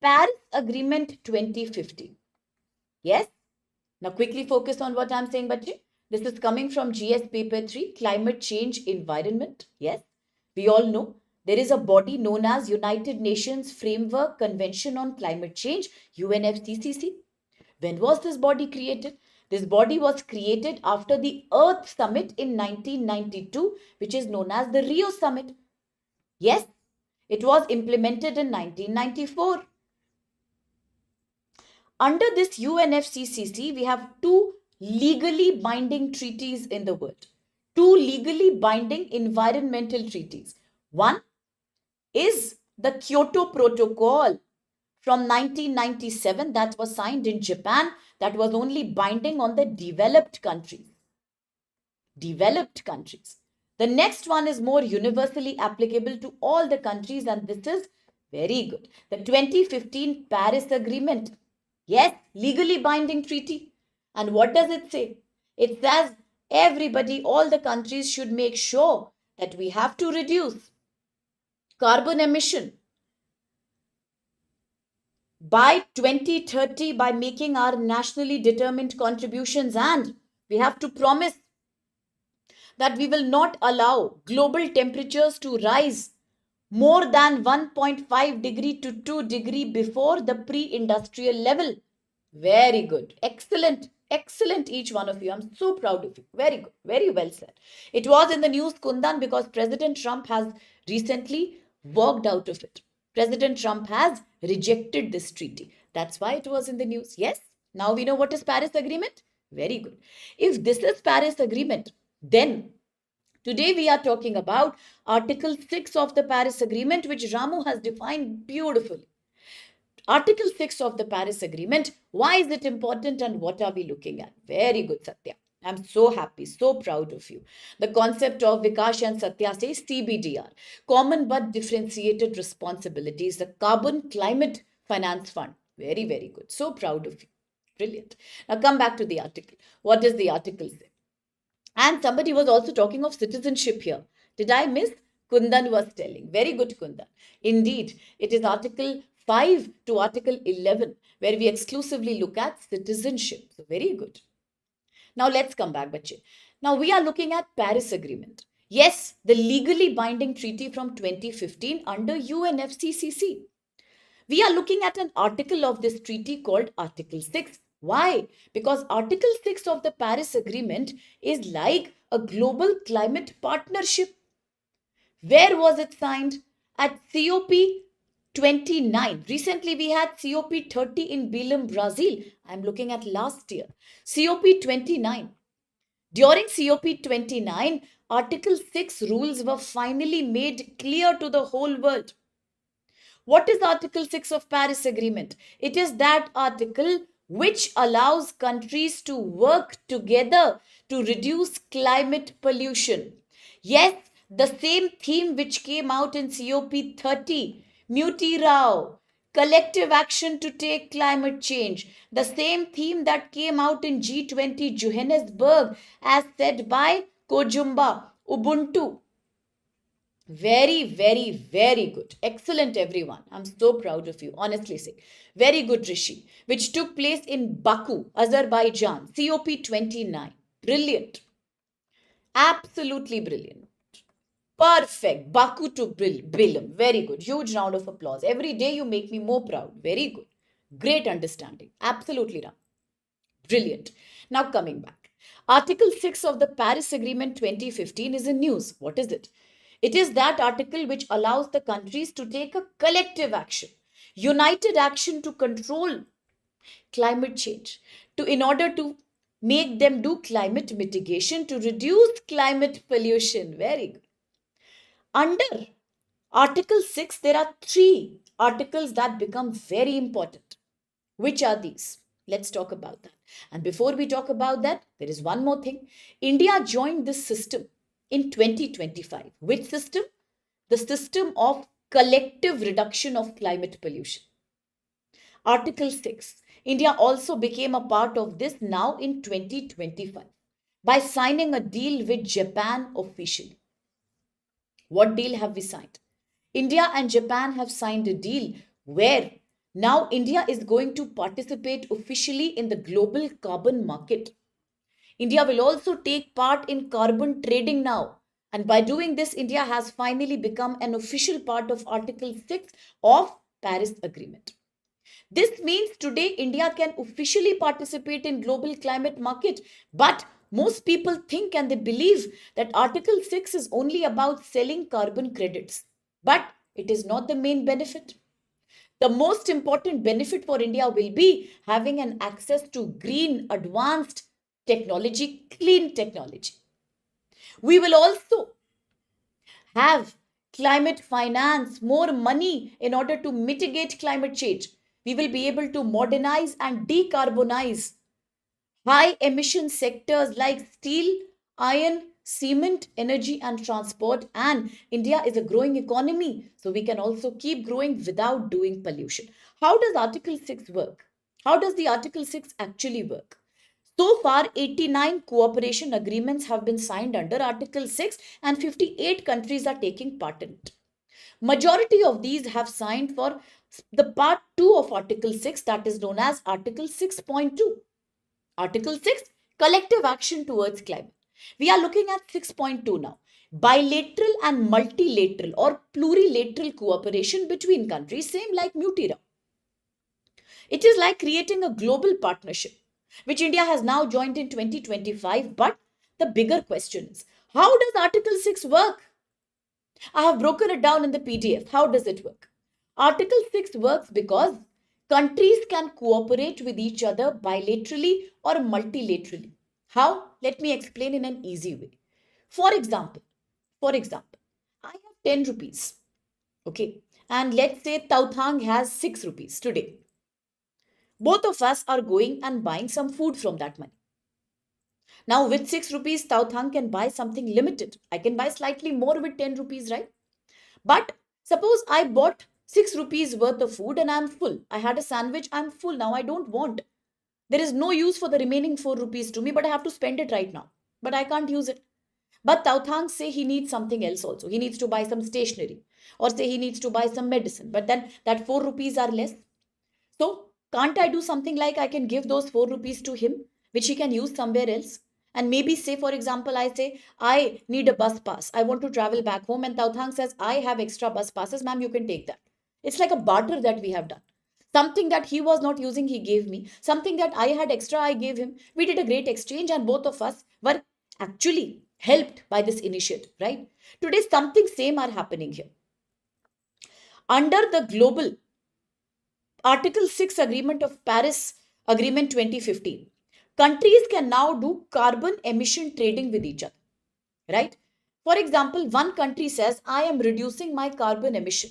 Paris Agreement 2015. Yes? Now quickly focus on what I'm saying, Bachi. This is coming from GS paper 3, Climate Change Environment. Yes, we all know there is a body known as United Nations Framework Convention on Climate Change, UNFCCC. When was this body created? This body was created after the Earth Summit in 1992, which is known as the Rio Summit. Yes, it was implemented in 1994. Under this UNFCCC, we have two legally binding treaties in the world. Two legally binding environmental treaties. One is the Kyoto Protocol from 1997 that was signed in Japan, that was only binding on the developed countries. Developed countries. The next one is more universally applicable to all the countries, and this is very good. The 2015 Paris Agreement. Yes, legally binding treaty. And what does it say? It says everybody, all the countries should make sure that we have to reduce carbon emission by 2030 by making our nationally determined contributions, and we have to promise that we will not allow global temperatures to rise more than 1.5 degree to 2 degree before the pre-industrial level. Very good. Excellent. Excellent, each one of you. I'm so proud of you. Very good. Very well said. It was in the news, Kundan, because President Trump has recently walked out of it. President Trump has rejected this treaty. That's why it was in the news. Yes. Now we know what is Paris Agreement. Very good. If this is Paris Agreement, then today we are talking about Article 6 of the Paris Agreement, which Ramu has defined beautifully. Article 6 of the Paris Agreement. Why is it important and what are we looking at? Very good, Satya. I'm so happy, so proud of you. The concept of Vikash and Satya says CBDR, Common but Differentiated Responsibilities, the Carbon Climate Finance Fund. Very, very good. So proud of you. Brilliant. Now come back to the article. What does the article say? And somebody was also talking of citizenship here. Did I miss? Kundan was telling. Very good, Kundan. Indeed, it is Article 5 to Article 11, where we exclusively look at citizenship. So, very good. Now, let's come back, Bache. Now, we are looking at Paris Agreement. Yes, the legally binding treaty from 2015 under UNFCCC. We are looking at an article of this treaty called Article 6. Why? Because Article 6 of the Paris Agreement is like a global climate partnership. Where was it signed? At COP 29. Recently, we had COP 30 in Belém, Brazil. I'm looking at last year. COP 29. During COP 29, Article 6 rules were finally made clear to the whole world. What is Article 6 of Paris Agreement? It is that article which allows countries to work together to reduce climate pollution. Yes, the same theme which came out in COP 30, Muti Rao, collective action to take climate change. The same theme that came out in G20 Johannesburg, as said by Kojumba, Ubuntu. Very, very, very good. Excellent, everyone. I'm so proud of you, honestly say. Very good, Rishi, which took place in Baku, Azerbaijan, COP 29. Brilliant. Absolutely brilliant. Perfect. Baku to Belém. Very good. Huge round of applause. Every day you make me more proud. Very good. Great understanding. Absolutely, Ram. Brilliant. Now coming back. Article 6 of the Paris Agreement 2015 is in news. What is it? It is that article which allows the countries to take a collective action, united action to control climate change, in order to make them do climate mitigation to reduce climate pollution. Very good. Under Article 6, there are three articles that become very important. Which are these? Let's talk about that. And before we talk about that, there is one more thing. India joined this system in 2025. Which system? The system of collective reduction of climate pollution. Article 6. India also became a part of this now in 2025 by signing a deal with Japan officially. What deal have we signed? India and Japan have signed a deal where now India is going to participate officially in the global carbon market. India will also take part in carbon trading now. And by doing this, India has finally become an official part of Article 6 of Paris Agreement. This means today India can officially participate in global climate market, but most people think and they believe that Article 6 is only about selling carbon credits. But it is not the main benefit. The most important benefit for India will be having an access to green, advanced technology, clean technology. We will also have climate finance, more money in order to mitigate climate change. We will be able to modernize and decarbonize high emission sectors like steel, iron, cement, energy, and transport. And India is a growing economy, so we can also keep growing without doing pollution. How does Article 6 work? How does the Article 6 actually work? So far, 89 cooperation agreements have been signed under Article 6 and 58 countries are taking part in it. Majority of these have signed for the part 2 of Article 6, that is known as Article 6.2. Article 6, collective action towards climate. We are looking at 6.2 now. Bilateral and multilateral or plurilateral cooperation between countries, same like Mutira. It is like creating a global partnership, which India has now joined in 2025. But the bigger question is, how does Article 6 work? I have broken it down in the PDF. How does it work? Article 6 works because countries can cooperate with each other bilaterally or multilaterally. How? Let me explain in an easy way. For example, I have 10 rupees. Okay. And let's say Tauthang has 6 rupees today. Both of us are going and buying some food from that money. Now, with 6 rupees, Tauthang can buy something limited. I can buy slightly more with 10 rupees, right? But suppose I bought 6 rupees worth of food and I'm full. I had a sandwich, I'm full. Now I don't want. There is no use for the remaining 4 rupees to me, but I have to spend it right now. But I can't use it. But Tauthang say he needs something else also. He needs to buy some stationery or say he needs to buy some medicine. But then that 4 rupees are less. So can't I do something like I can give those 4 rupees to him, which he can use somewhere else? And maybe say, for example, I say, I need a bus pass. I want to travel back home. And Tauthang says, I have extra bus passes. Ma'am, you can take that. It's like a barter that we have done. Something that he was not using, he gave me. Something that I had extra, I gave him. We did a great exchange and both of us were actually helped by this initiative, right? Today, something same are happening here. Under the global Article 6 Agreement of Paris Agreement 2015, countries can now do carbon emission trading with each other, right? For example, one country says, I am reducing my carbon emission.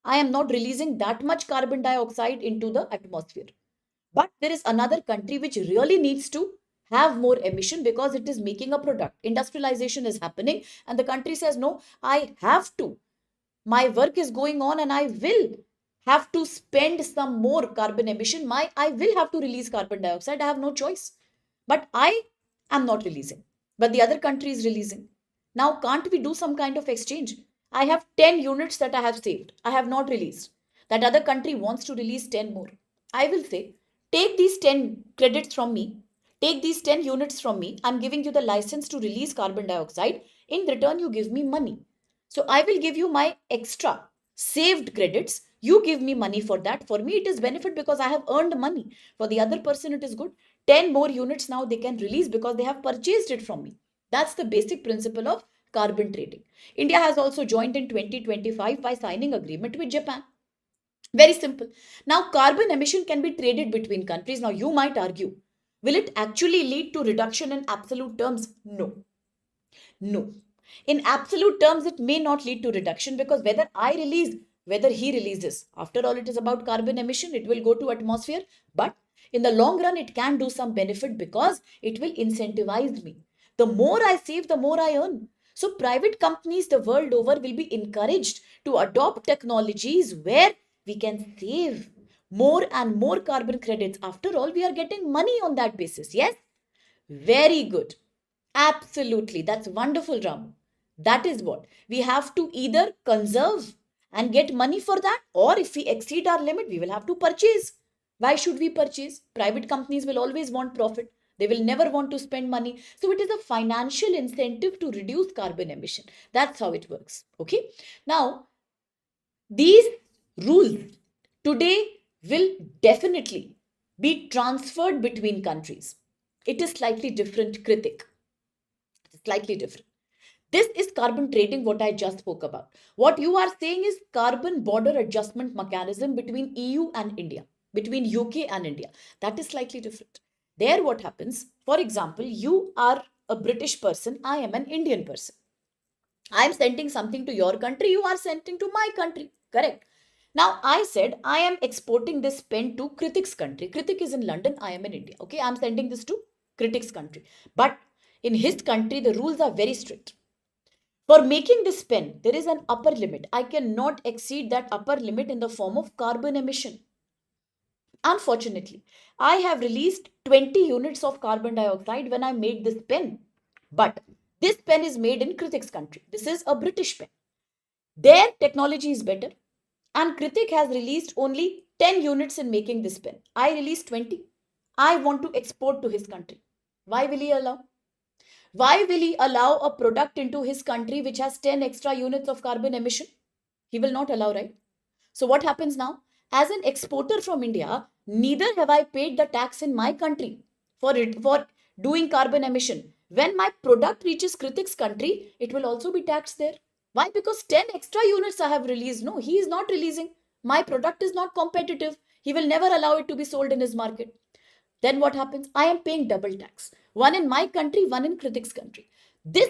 I am not releasing that much carbon dioxide into the atmosphere. But there is another country which really needs to have more emission because it is making a product. Industrialization is happening, and the country says, no, I have to. My work is going on, and I will have to spend some more carbon emission. I will have to release carbon dioxide. I have no choice. But I am not releasing. But the other country is releasing. Now, can't we do some kind of exchange? I have 10 units that I have saved. I have not released. That other country wants to release 10 more. I will say, take these 10 credits from me. Take these 10 units from me. I'm giving you the license to release carbon dioxide. In return, you give me money. So I will give you my extra saved credits. You give me money for that. For me, it is benefit because I have earned money. For the other person, it is good. 10 more units now they can release because they have purchased it from me. That's the basic principle of carbon trading. India has also joined in 2025 by signing agreement with Japan. Very simple. Now, carbon emission can be traded between countries. Now, you might argue, will it actually lead to reduction in absolute terms? No. No. In absolute terms, it may not lead to reduction because whether I release, whether he releases, after all, it is about carbon emission, it will go to atmosphere. But in the long run, it can do some benefit because it will incentivize me. The more I save, the more I earn. So private companies the world over will be encouraged to adopt technologies where we can save more and more carbon credits. After all, we are getting money on that basis. Yes? Very good. Absolutely. That's wonderful, Ram. That is what we have to either conserve and get money for that, or if we exceed our limit, we will have to purchase. Why should we purchase? Private companies will always want profit. They will never want to spend money. So it is a financial incentive to reduce carbon emission. That's how it works. Okay. Now, these rules today will definitely be transferred between countries. It is slightly different, critic. Slightly different. This is carbon trading, what I just spoke about. What you are saying is carbon border adjustment mechanism between EU and India, between UK and India. That is slightly different. There, what happens, for example, you are a British person, I am an Indian person. I am sending something to your country, you are sending to my country. Correct. Now, I said I am exporting this pen to Kritik's country. Kritik is in London, I am in India. Okay, I am sending this to Kritik's country. But in his country, the rules are very strict. For making this pen, there is an upper limit. I cannot exceed that upper limit in the form of carbon emission. Unfortunately, I have released 20 units of carbon dioxide when I made this pen. But this pen is made in Kritik's country. This is a British pen. Their technology is better. And Kritik has released only 10 units in making this pen. I released 20. I want to export to his country. Why will he allow? Why will he allow a product into his country which has 10 extra units of carbon emission? He will not allow, right? So what happens now? As an exporter from India, neither have I paid the tax in my country for doing carbon emission. When my product reaches Kritik's country, it will also be taxed there. Why? Because 10 extra units I have released. No, he is not releasing. My product is not competitive. He will never allow it to be sold in his market. Then what happens? I am paying double tax. One in my country, one in Kritik's country. This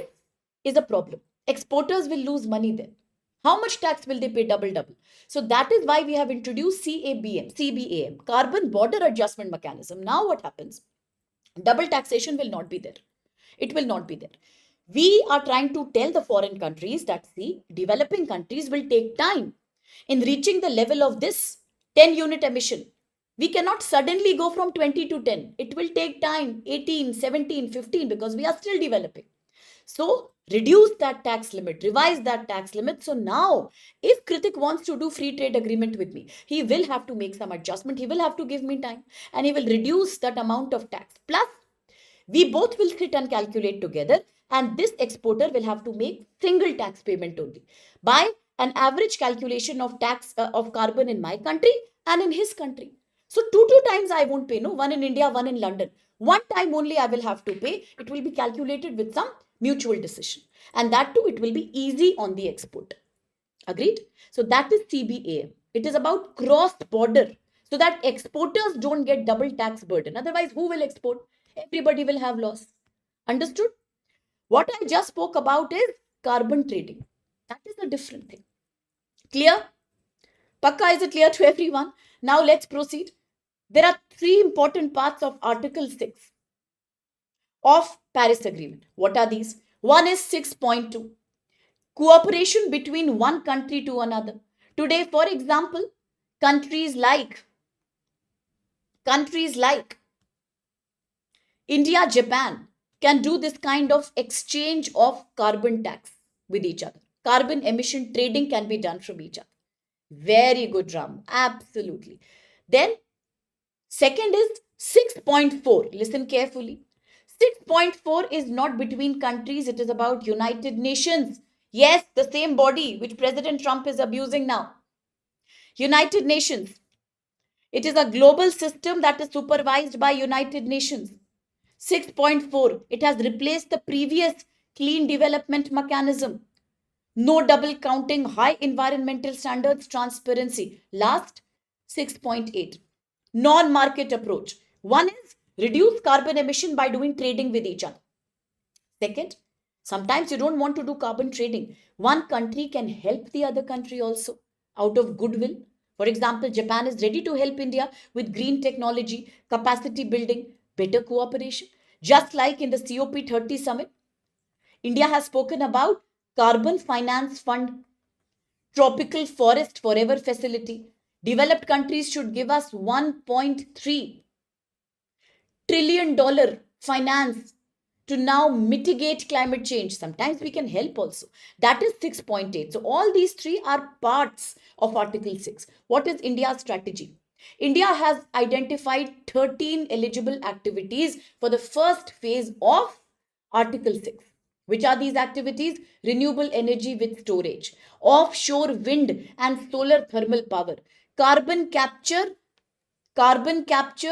is a problem. Exporters will lose money then. How much tax will they pay double? So that is why we have introduced CBAM, Carbon Border Adjustment Mechanism. Now what happens? Double taxation will not be there. It will not be there. We are trying to tell the foreign countries that, see, developing countries will take time in reaching the level of this 10 unit emission. We cannot suddenly go from 20 to 10. It will take time, 18, 17, 15, because we are still developing. So reduce that tax limit, revise that tax limit. So now, if Kritik wants to do free trade agreement with me, he will have to make some adjustment. He will have to give me time, and he will reduce that amount of tax. Plus, we both will sit and calculate together, and this exporter will have to make single tax payment only by an average calculation of tax of carbon in my country and in his country. So two times I won't pay, no, one in India, one in London. One time only I will have to pay. It will be calculated with some mutual decision, and that too, it will be easy on the exporter. Agreed? So that is CBAM. It is about cross border, so that exporters don't get double tax burden. Otherwise, who will export? Everybody will have loss. Understood? What I just spoke about is carbon trading. That is a different thing. Clear? Pakka, is it clear to everyone? Now let's proceed. There are three important parts of Article 6 of Paris Agreement. What are these? One is 6.2. Cooperation between one country to another. Today, for example, countries like India, Japan can do this kind of exchange of carbon tax with each other. Carbon emission trading can be done from each other. Very good, Ram. Absolutely. Then, second is 6.4. Listen carefully. 6.4 is not between countries, it is about United Nations. Yes, the same body which President Trump is abusing now. United Nations. It is a global system that is supervised by United Nations. 6.4, it has replaced the previous clean development mechanism. No double counting, high environmental standards, transparency. Last, 6.8, non-market approach. One is reduce carbon emission by doing trading with each other. Second, sometimes you don't want to do carbon trading. One country can help the other country also out of goodwill. For example, Japan is ready to help India with green technology, capacity building, better cooperation. Just like in the COP30 summit, India has spoken about Carbon Finance Fund, Tropical Forest Forever facility. Developed countries should give us $1.3 trillion finance to now mitigate climate change. Sometimes we can help also. That is 6.8. So all these three are parts of Article 6. What is India's strategy? India has identified 13 eligible activities for the first phase of Article 6. Which are these activities? Renewable energy with storage, offshore wind and solar thermal power, carbon capture,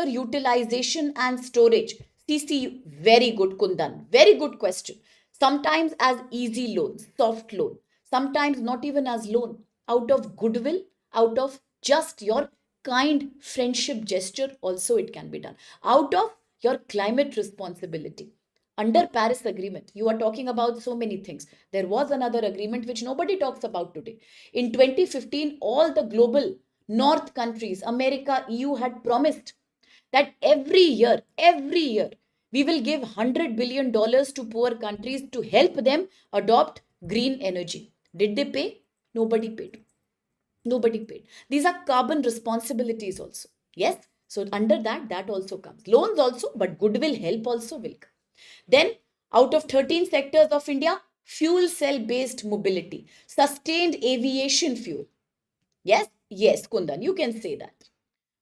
utilization and storage. CCU. Very good, Kundan. Very good question. Sometimes as easy loan, soft loan. Sometimes not even as loan. Out of goodwill, out of just your kind friendship gesture, also it can be done. Out of your climate responsibility. Under Paris Agreement, you are talking about so many things. There was another agreement which nobody talks about today. In 2015, all the global North countries, America, EU had promised that every year, we will give $100 billion to poor countries to help them adopt green energy. Did they pay? Nobody paid. Nobody paid. These are carbon responsibilities also. Yes. So under that also comes. Loans also, but goodwill help also will come. Then, out of 13 sectors of India, fuel cell based mobility, sustained aviation fuel. Yes, yes, Kundan, you can say that.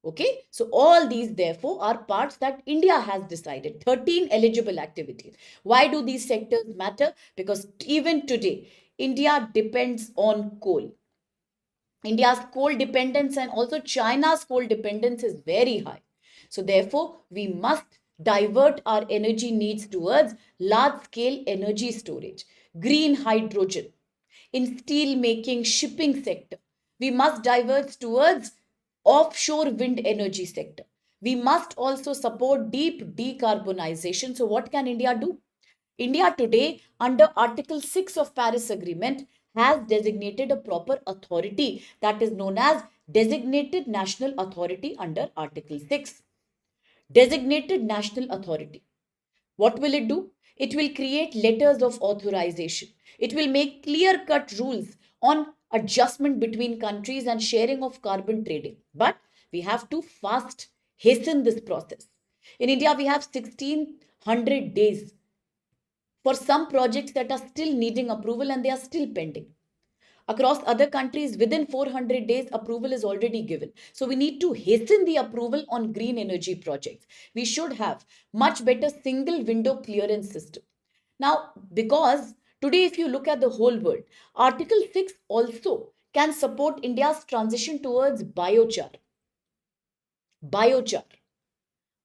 Okay, so all these therefore are parts that India has decided. 13 eligible activities. Why do these sectors matter? Because even today, India depends on coal. India's coal dependence and also China's coal dependence is very high. So, therefore, we must divert our energy needs towards large scale energy storage, green hydrogen, in steel making, shipping sector. We must divert towards offshore wind energy sector. We must also support deep decarbonization. So, what can India do? India today, under Article 6 of Paris Agreement, has designated a proper authority that is known as Designated National Authority under Article 6. Designated National Authority. What will it do? It will create letters of authorization. It will make clear cut rules on adjustment between countries and sharing of carbon trading. But we have to fast hasten this process. In India, we have 1600 days for some projects that are still needing approval and they are still pending. Across other countries, within 400 days, approval is already given. So we need to hasten the approval on green energy projects. We should have much better single window clearance system. Now, because today, if you look at the whole world, Article 6 also can support India's transition towards biochar. Biochar.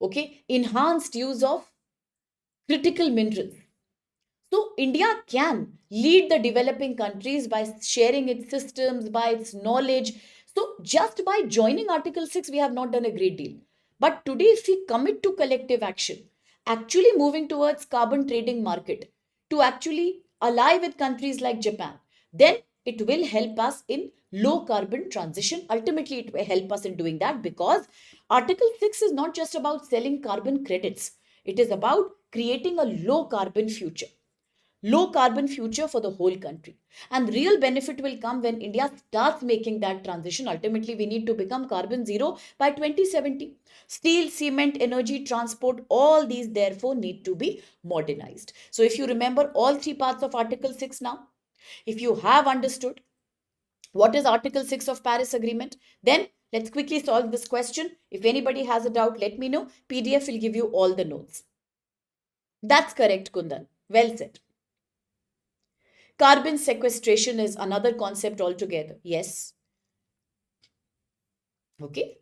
Okay, enhanced use of critical minerals. So, India can lead the developing countries by sharing its systems, by its knowledge. So, just by joining Article 6, we have not done a great deal. But today, if we commit to collective action, actually moving towards carbon trading market, to actually ally with countries like Japan, then it will help us in low carbon transition. Ultimately, it will help us in doing that because Article 6 is not just about selling carbon credits, it is about creating a low carbon future for the whole country. And real benefit will come when India starts making that transition. Ultimately, we need to become carbon zero by 2070. Steel, cement, energy, transport, all these therefore need to be modernized. So if you remember all three parts of Article 6 now, if you have understood what is Article 6 of Paris Agreement, then let's quickly solve this question. If anybody has a doubt, let me know. PDF will give you all the notes. That's correct, Kundan. Well said. Carbon sequestration is another concept altogether. Yes. Okay.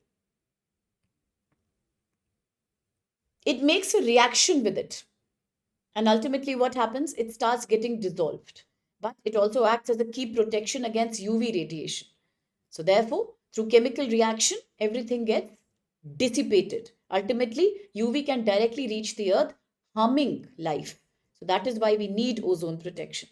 It makes a reaction with it. And ultimately, what happens? It starts getting dissolved. But it also acts as a key protection against UV radiation. So, therefore, through chemical reaction, everything gets dissipated. Ultimately, UV can directly reach the earth, harming life. So, that is why we need ozone protection.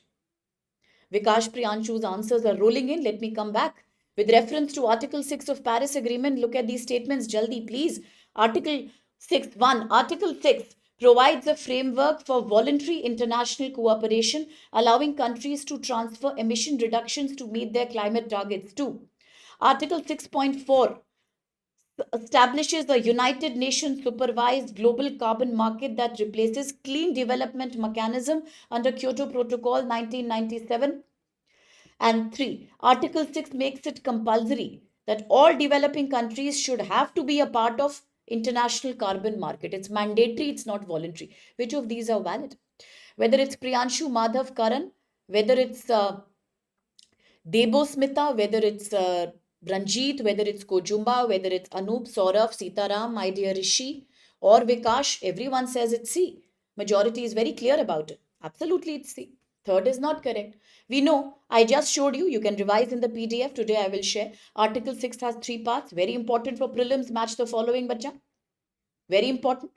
Vikash Priyanshu's answers are rolling in. Let me come back. With reference to Article 6 of Paris Agreement, look at these statements, jaldi, please. Article 6, 1. Article 6 provides a framework for voluntary international cooperation, allowing countries to transfer emission reductions to meet their climate targets. 2. Article 6.4 establishes a United Nations supervised global carbon market that replaces clean development mechanism under Kyoto Protocol 1997. And 3, Article 6 makes it compulsory that all developing countries should have to be a part of international carbon market. It's mandatory, it's not voluntary. Which of these are valid? Whether it's Priyanshu, Madhav, Karan, whether it's Debo Smita, whether it's Ranjit, whether it's Kojumba, whether it's Anup, Saurav, Sitaram, my dear Rishi, or Vikash, everyone says it's C. Majority is very clear about it. Absolutely, it's C. Third is not correct. We know, I just showed you, you can revise in the PDF. Today I will share. Article 6 has 3 parts. Very important for prelims. Match the following, bacha. Very important.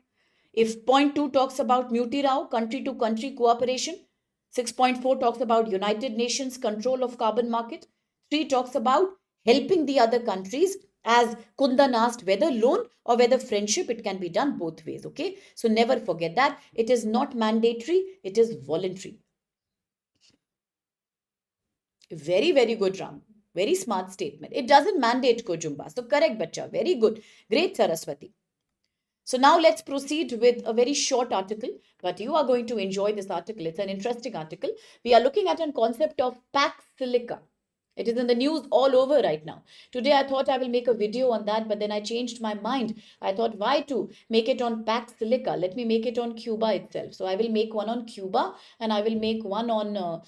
If point 2 talks about Mutirao, country to country cooperation, 6.4 talks about United Nations control of carbon market, 3 talks about helping the other countries. As Kundan asked, whether loan or whether friendship, it can be done both ways. Okay, so never forget that it is not mandatory, it is voluntary. Very, very good, Ram. Very smart statement. It doesn't mandate Kojumba. So correct, bacha. Very good. Great, Saraswati. So now let's proceed with a very short article, but you are going to enjoy this article. It's an interesting article. We are looking at a concept of Pax Silica. It is in the news all over right now. Today I thought I will make a video on that, but then I changed my mind. I thought, why to make it on Pax Silica? Let me make it on Cuba itself. So I will make one on Cuba and I will make one on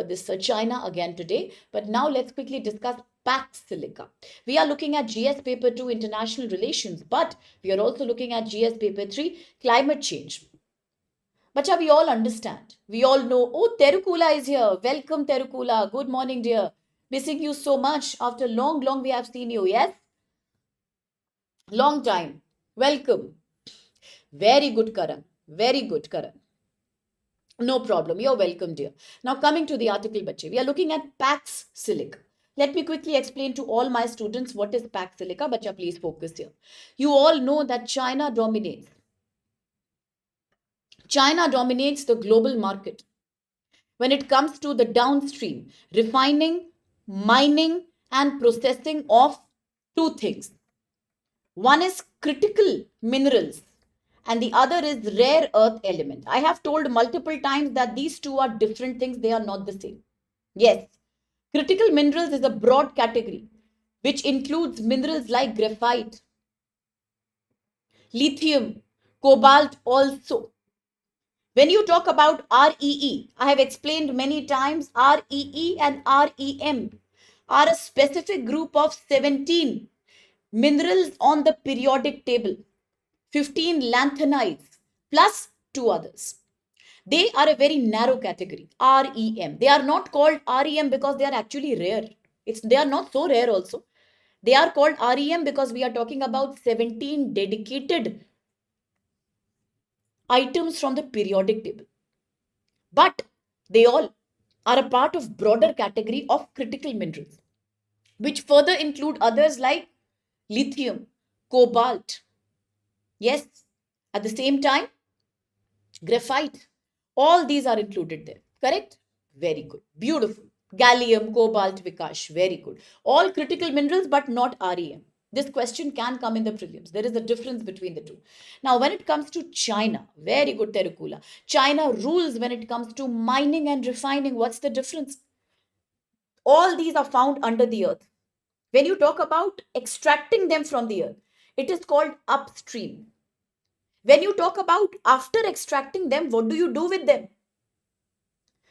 this China again today. But now let's quickly discuss Pax Silica. We are looking at GS Paper 2 International Relations, but we are also looking at GS Paper 3 Climate Change. But we all understand. We all know, oh, Terukula is here. Welcome, Terukula. Good morning, dear. Missing you so much. After long we have seen you, yes? Long time. Welcome. Very good, Karan. Very good, Karan. No problem. You're welcome, dear. Now, coming to the article, Bache, we are looking at Pax Silica. Let me quickly explain to all my students what is Pax Silica. Bacha, please focus here. You all know that China dominates. China dominates the global market when it comes to the downstream refining, mining, and processing of two things. One is critical minerals and the other is rare earth element. I have told multiple times that these two are different things, they are not the same. Yes, critical minerals is a broad category which includes minerals like graphite, lithium, cobalt also. When you talk about REE, I have explained many times REE and REM are a specific group of 17 minerals on the periodic table, 15 lanthanides plus two others. They are a very narrow category, REM. They are not called REM because they are actually rare. They are not so rare also. They are called REM because we are talking about 17 dedicated items from the periodic table. But they all are a part of broader category of critical minerals, which further include others like lithium, cobalt. Yes, at the same time, graphite. All these are included there. Correct? Very good. Beautiful. Gallium, cobalt, Vikash. Very good. All critical minerals, but not REM. This question can come in the prelims. There is a difference between the two. Now, when it comes to China, very good, Terukula. China rules when it comes to mining and refining. What's the difference? All these are found under the earth. When you talk about extracting them from the earth, it is called upstream. When you talk about after extracting them, what do you do with them?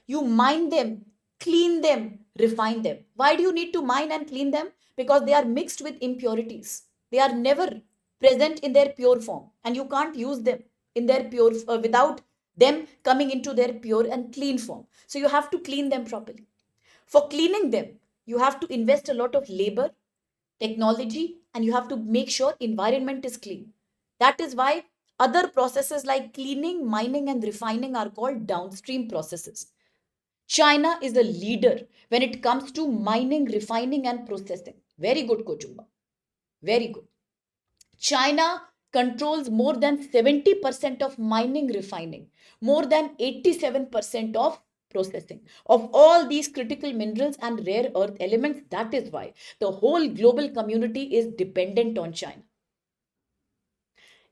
You mine them, clean them, refine them. Why do you need to mine and clean them? Because they are mixed with impurities. They are never present in their pure form, and you can't use them in their pure without them coming into their pure and clean form. So you have to clean them properly. For cleaning them, you have to invest a lot of labor, technology, and you have to make sure environment is clean. That is why other processes like cleaning, mining, and refining are called downstream processes. China is a leader when it comes to mining, refining, and processing. Very good, Kochumba. Very good. China controls more than 70% of mining, refining, more than 87% of processing of all these critical minerals and rare earth elements. That is why the whole global community is dependent on China.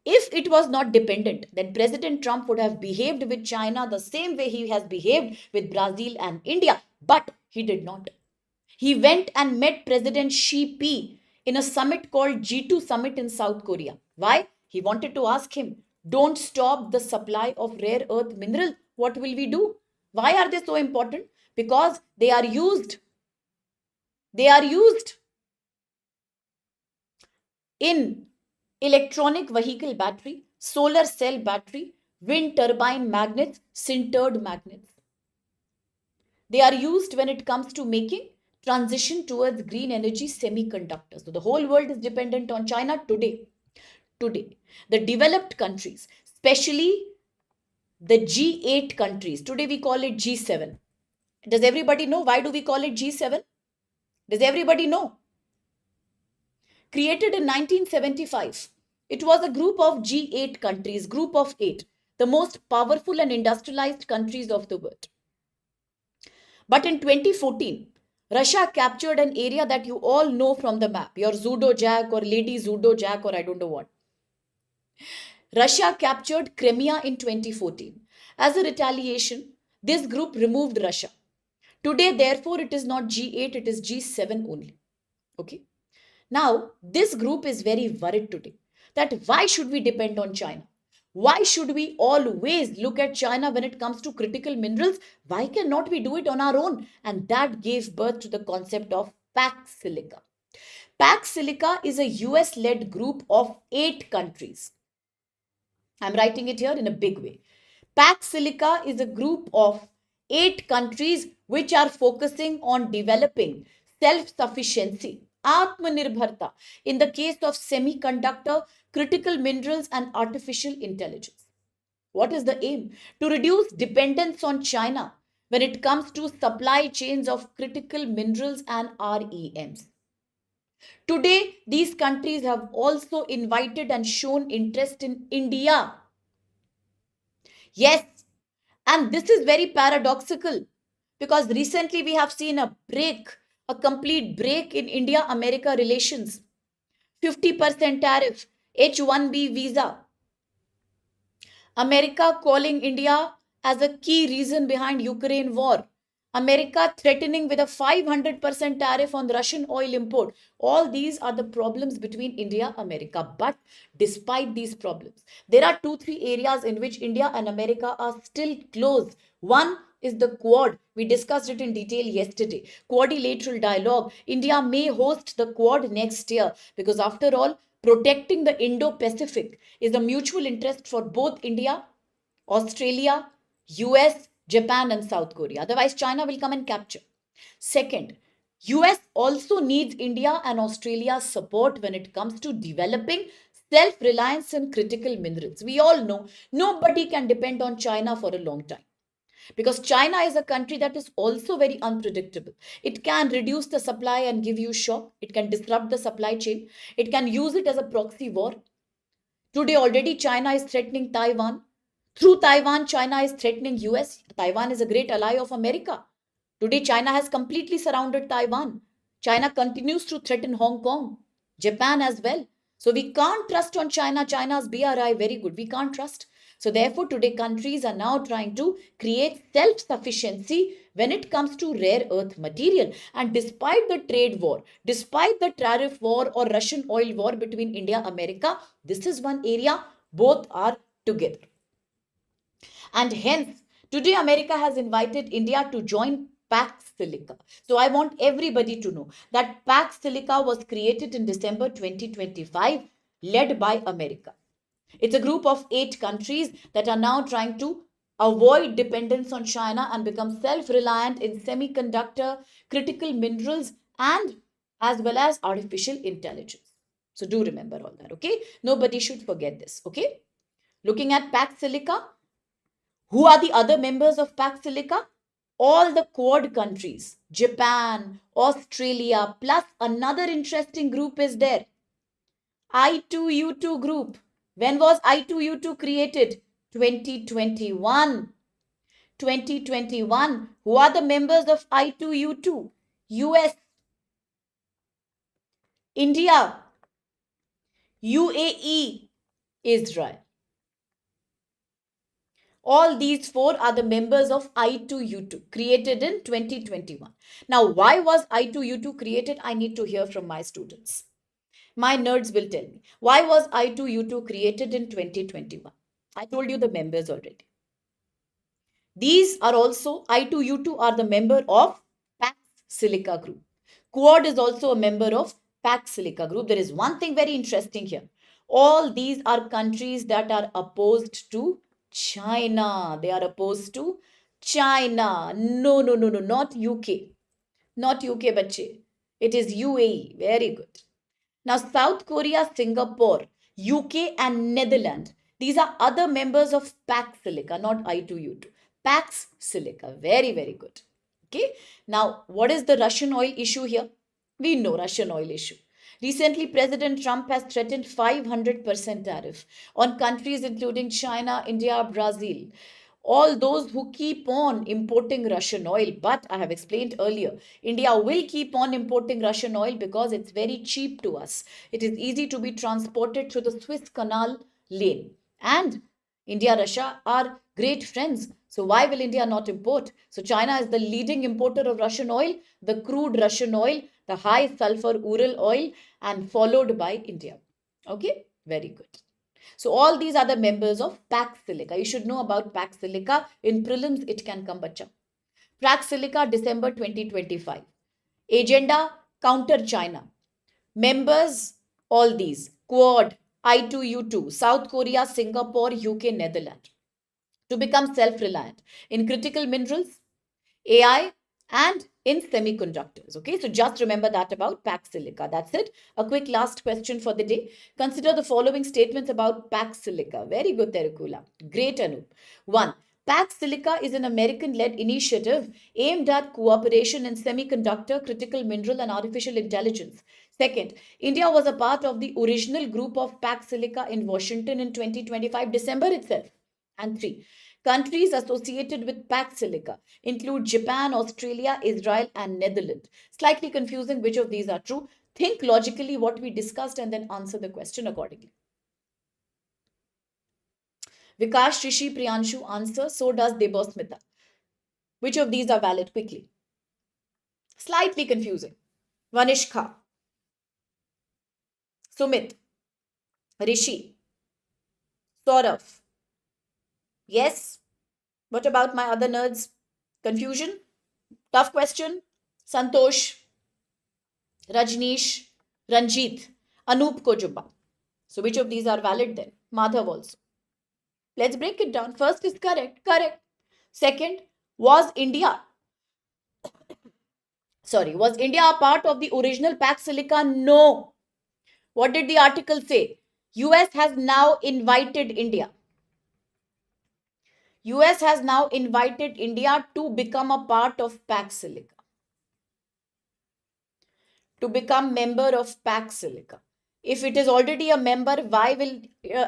If it was not dependent, then President Trump would have behaved with China the same way he has behaved with Brazil and India. But he did not. He went and met President Xi Jinping in a summit called G2 Summit in South Korea. Why? He wanted to ask him, don't stop the supply of rare earth mineral. What will we do? Why are they so important? Because they are used. They are used in electronic vehicle battery, solar cell battery, wind turbine magnets, sintered magnets. They are used when it comes to making transition towards green energy semiconductors. So the whole world is dependent on China today. Today, the developed countries, especially the G8 countries, today we call it G7. Does everybody know why do we call it G7? Does everybody know? Created in 1975. It was a group of G8 countries, group of 8, the most powerful and industrialized countries of the world. But in 2014, Russia captured an area that you all know from the map, your Zudo Jack or Lady Zudo Jack or I don't know what. Russia captured Crimea in 2014. As a retaliation, this group removed Russia. Today, therefore, it is not G8, it is G7 only. Okay. Now, this group is very worried today that why should we depend on China? Why should we always look at China when it comes to critical minerals? Why cannot we do it on our own? And that gave birth to the concept of Pax Silica. Pax Silica is a US led group of 8 countries. I'm writing it here in a big way. Pax Silica is a group of 8 countries which are focusing on developing self-sufficiency, Atmanirbharta, in the case of semiconductor, critical minerals, and artificial intelligence. What is the aim? To reduce dependence on China when it comes to supply chains of critical minerals and REMs. Today, these countries have also invited and shown interest in India. Yes, and this is very paradoxical because recently we have seen a complete break in India America relations. 50% tariff, H1B visa. America calling India as a key reason behind Ukraine war. America threatening with a 500% tariff on Russian oil import. All these are the problems between India and America. But despite these problems, there are 2-3 areas in which India and America are still close. One is the Quad. We discussed it in detail yesterday. Quadrilateral dialogue. India may host the Quad next year because, after all, protecting the Indo-Pacific is a mutual interest for both India, Australia, US, Japan, and South Korea. Otherwise, China will come and capture. Second, US also needs India and Australia's support when it comes to developing self-reliance in critical minerals. We all know nobody can depend on China for a long time because China is a country that is also very unpredictable. It can reduce the supply and give you shock. It can disrupt the supply chain. It can use it as a proxy war. Today already China is threatening Taiwan. Through Taiwan, China is threatening US. Taiwan is a great ally of America. Today China has completely surrounded Taiwan. China continues to threaten Hong Kong, Japan as well. So we can't trust on China. China's BRI very good. We can't trust. So therefore today countries are now trying to create self-sufficiency when it comes to rare earth material. And despite the trade war, despite the tariff war or Russian oil war between India and America, this is one area both are together. And hence, today America has invited India to join Pax Silica. So I want everybody to know that Pax Silica was created in December 2025, led by America. It's a group of 8 countries that are now trying to avoid dependence on China and become self-reliant in semiconductor, critical minerals, and as well as artificial intelligence. So do remember all that, okay? Nobody should forget this, okay? Looking at Pax Silica, who are the other members of Pax Silica? All the Quad countries, Japan, Australia, plus another interesting group is there. I2U2 group. When was I2U2 created? 2021. 2021. Who are the members of I2U2? US, India, UAE, Israel. All these 4 are the members of I2U2 created in 2021. Now, why was I2U2 created? I need to hear from my students. My nerds will tell me. Why was I2U2 created in 2021? I told you the members already. These are also, I2U2 are the member of Pax Silica group. Quad is also a member of Pax Silica group. There is one thing very interesting here. All these are countries that are opposed to China. They are opposed to China. No, no, no, no, not UK. Not UK, bache. It is UAE. Very good. Now, South Korea, Singapore, UK, and Netherlands. These are other members of Pax Silica, not I2U2. Pax Silica. Very, very good. Okay. Now, what is the Russian oil issue here? We know Russian oil issue. Recently, President Trump has threatened 500% tariff on countries including China, India, Brazil, all those who keep on importing Russian oil. But I have explained earlier, India will keep on importing Russian oil because it's very cheap to us. It is easy to be transported through the Suez Canal lane. And India, Russia are great friends. So why will India not import? So China is the leading importer of Russian oil, the crude Russian oil, the high sulfur Ural oil, and followed by India. Okay, very good. So all these are the members of Pax Silica. You should know about Pax Silica. In prelims, it can come bacha. Pax Silica, December 2025. Agenda, counter China. Members, all these. Quad, I2U2, South Korea, Singapore, UK, Netherlands. To become self-reliant in critical minerals, AI, and in semiconductors. Okay, so just remember that about Pax Silica. That's it. A quick last question for the day. Consider the following statements about Pax Silica. Very good, Terukula. Great, Anup. 1. Pax Silica is an American-led initiative aimed at cooperation in semiconductor, critical mineral, and artificial intelligence. Second, India was a part of the original group of Pax Silica in Washington in 2025 December itself. And 3. Countries associated with Pax Silica include Japan, Australia, Israel, and Netherlands. Slightly confusing which of these are true. Think logically what we discussed and then answer the question accordingly. Vikash, Rishi, Priyanshu answer. So does Debosmita. Which of these are valid? Quickly. Slightly confusing. Vanishka, Sumit, Rishi, Saurav. Yes. What about my other nerds? Confusion? Tough question. Santosh, Rajneesh, Ranjit, Anup Kojumba. So which of these are valid then? Madhav also. Let's break it down. First is correct. Correct. Second, was India was India a part of the original Pax Silica? No. What did the article say? US has now invited India. US has now invited India to become a part of Pax Silica. To become member of Pax Silica. If it is already a member, why will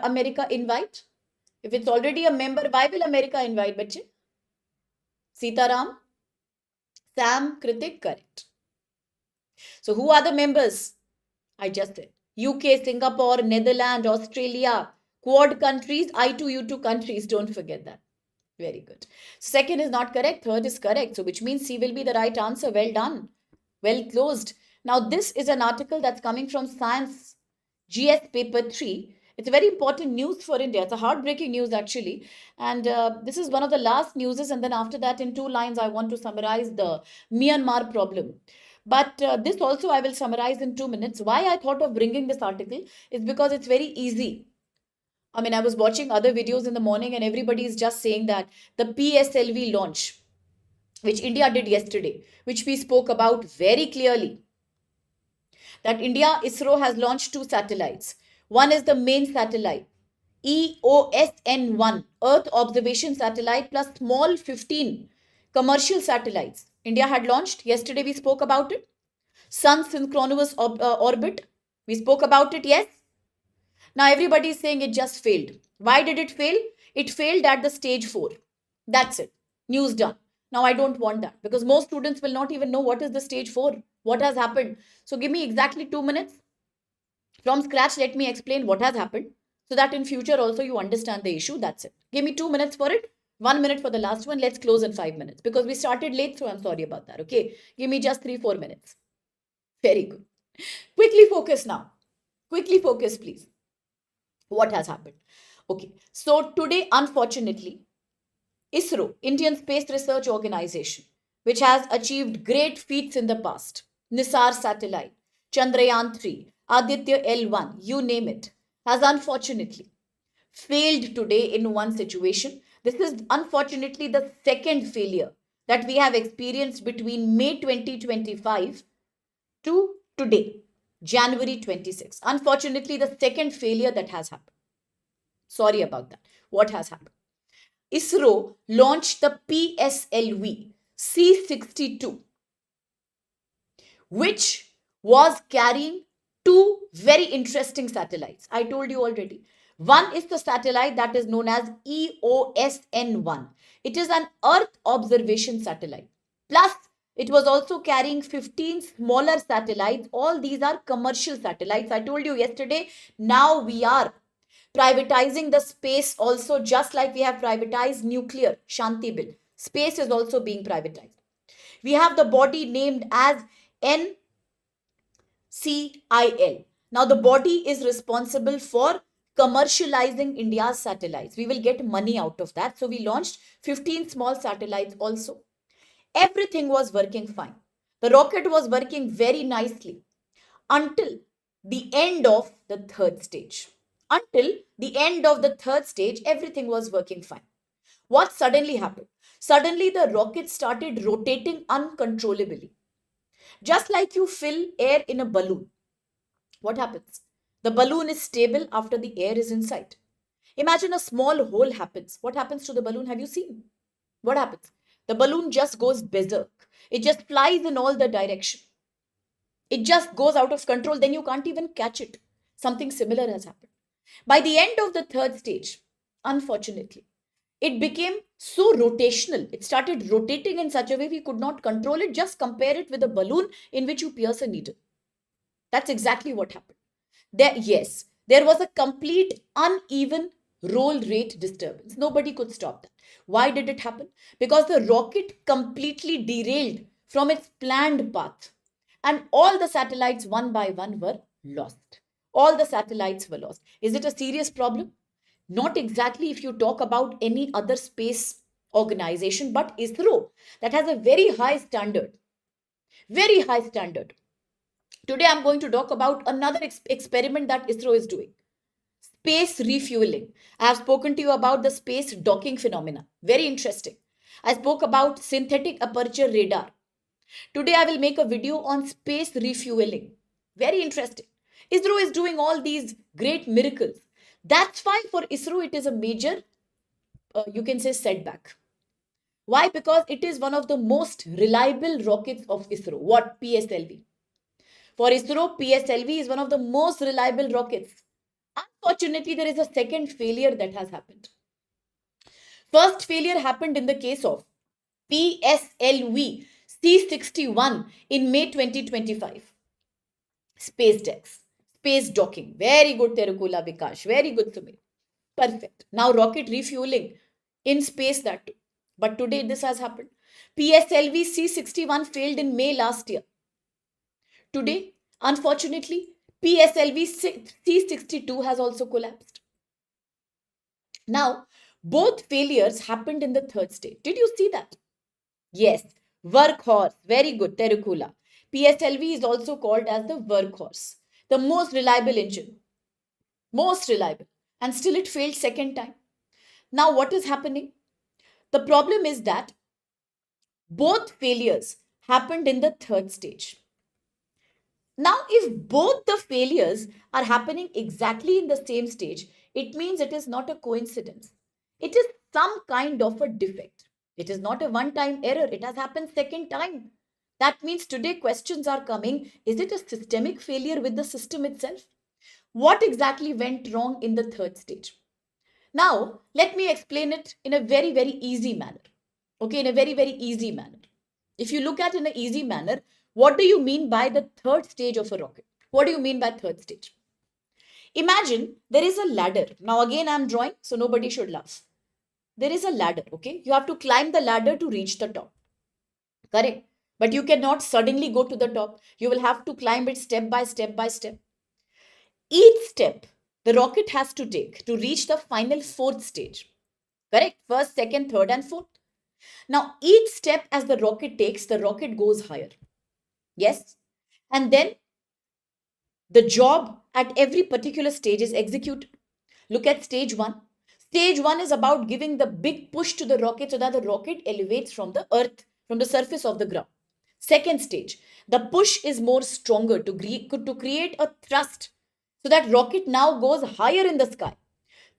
America invite? If it's already a member, why will America invite, bache? Sitaram, Sam, Kritik, correct. So who are the members? I just said. UK, Singapore, Netherlands, Australia, Quad countries, I2U2 countries. Don't forget that. Very good. Second is not correct. Third is correct. So which means C will be the right answer. Well done. Well closed. Now this is an article that's coming from Science GS paper 3. It's a very important news for India. It's a heartbreaking news actually. And this is one of the last newses. And then after that, in 2 lines, I want to summarize the Myanmar problem. But this also I will summarize in 2 minutes. Why I thought of bringing this article is because it's very easy. I mean, I was watching other videos in the morning and everybody is just saying that the PSLV launch, which India did yesterday, which we spoke about very clearly, that India, ISRO has launched 2 satellites. One is the main satellite, EOSN-1, Earth Observation Satellite, plus small 15 commercial satellites. India had launched. Yesterday we spoke about it. Sun synchronous orbit. We spoke about it, yes. Now everybody is saying it just failed. Why did it fail? It failed at the stage 4. That's it. News done. Now I don't want that because most students will not even know what is the stage 4. What has happened? So give me exactly 2 minutes. From scratch, let me explain what has happened so that in future also you understand the issue. That's it. Give me 2 minutes for it. 1 minute for the last one. Let's close in 5 minutes because we started late. So I'm sorry about that. Okay. Give me just 3-4 minutes. Very good. Quickly focus now. Quickly focus, please. What has happened? Okay. So today, unfortunately, ISRO, Indian Space Research Organization, which has achieved great feats in the past, Nisar satellite, Chandrayaan 3, Aditya L1, you name it, has unfortunately failed today in one situation. This is unfortunately the second failure that we have experienced between May 2025 to today, January 26. Unfortunately, the second failure that has happened. Sorry about that. What has happened? ISRO launched the PSLV C62, which was carrying 2 very interesting satellites. I told you already. One is the satellite that is known as EOSN-1. It is an Earth observation satellite. Plus, it was also carrying 15 smaller satellites. All these are commercial satellites. I told you yesterday, now we are Privatizing the space also, just like we have privatized nuclear, Shanti Bill. Space is also being privatized. We have the body named as NCIL. Now, the body is responsible for commercializing India's satellites. We will get money out of that. So, we launched 15 small satellites also. Everything was working fine. The rocket was working very nicely until the end of the third stage. Until the end of the third stage, everything was working fine. What suddenly happened? Suddenly, the rocket started rotating uncontrollably. Just like you fill air in a balloon. What happens? The balloon is stable after the air is inside. Imagine a small hole happens. What happens to the balloon? Have you seen? What happens? The balloon just goes berserk. It just flies in all the direction. It just goes out of control. Then you can't even catch it. Something similar has happened. By the end of the third stage, unfortunately, it became so rotational. It started rotating in such a way we could not control it. Just compare it with a balloon in which you pierce a needle. That's exactly what happened. Yes, there was a complete uneven roll rate disturbance. Nobody could stop that. Why did it happen? Because the rocket completely derailed from its planned path. And all the satellites, one by one, were lost. All the satellites were lost. Is it a serious problem? Not exactly if you talk about any other space organization, but ISRO, that has a very high standard. Very high standard. Today, I'm going to talk about another experiment that ISRO is doing. Space refueling. I have spoken to you about the space docking phenomena. Very interesting. I spoke about synthetic aperture radar. Today, I will make a video on space refueling. Very interesting. ISRO is doing all these great miracles. That's why for ISRO, it is a major, you can say, setback. Why? Because it is one of the most reliable rockets of ISRO. What? PSLV. For ISRO, PSLV is one of the most reliable rockets. Unfortunately, there is a second failure that has happened. First failure happened in the case of PSLV C61 in May 2025. Space decks, space docking. Very good, Terukula Vikash. Very good, Sumit. Perfect. Now, rocket refueling in space, that too. But today, this has happened. PSLV C61 failed in May last year. Today, unfortunately, PSLV C62 has also collapsed. Now, both failures happened in the third stage. Did you see that? Yes, workhorse. Very good, Terukula. PSLV is also called as the workhorse, the most reliable engine. Most reliable. And still it failed second time. Now, what is happening? The problem is that both failures happened in the third stage. Now, if both the failures are happening exactly in the same stage, it means it is not a coincidence. It is some kind of a defect. It is not a one-time error. It has happened second time. That means today questions are coming. Is it a systemic failure with the system itself? What exactly went wrong in the third stage? Now, let me explain it in a very, very easy manner. Okay, in a very, very easy manner. If you look at in an easy manner, what do you mean by the third stage of a rocket? What do you mean by third stage? Imagine there is a ladder. Now again I'm drawing, so nobody should laugh. There is a ladder, okay? You have to climb the ladder to reach the top. Correct? But you cannot suddenly go to the top. You will have to climb it step by step by step. Each step the rocket has to take to reach the final fourth stage. Correct? First, second, third, and fourth. Now, each step as the rocket takes, the rocket goes higher. Yes? And then the job at every particular stage is executed. Look at stage one. Stage one is about giving the big push to the rocket so that the rocket elevates from the earth, from the surface of the ground. Second stage, the push is more stronger to create a thrust so that rocket now goes higher in the sky.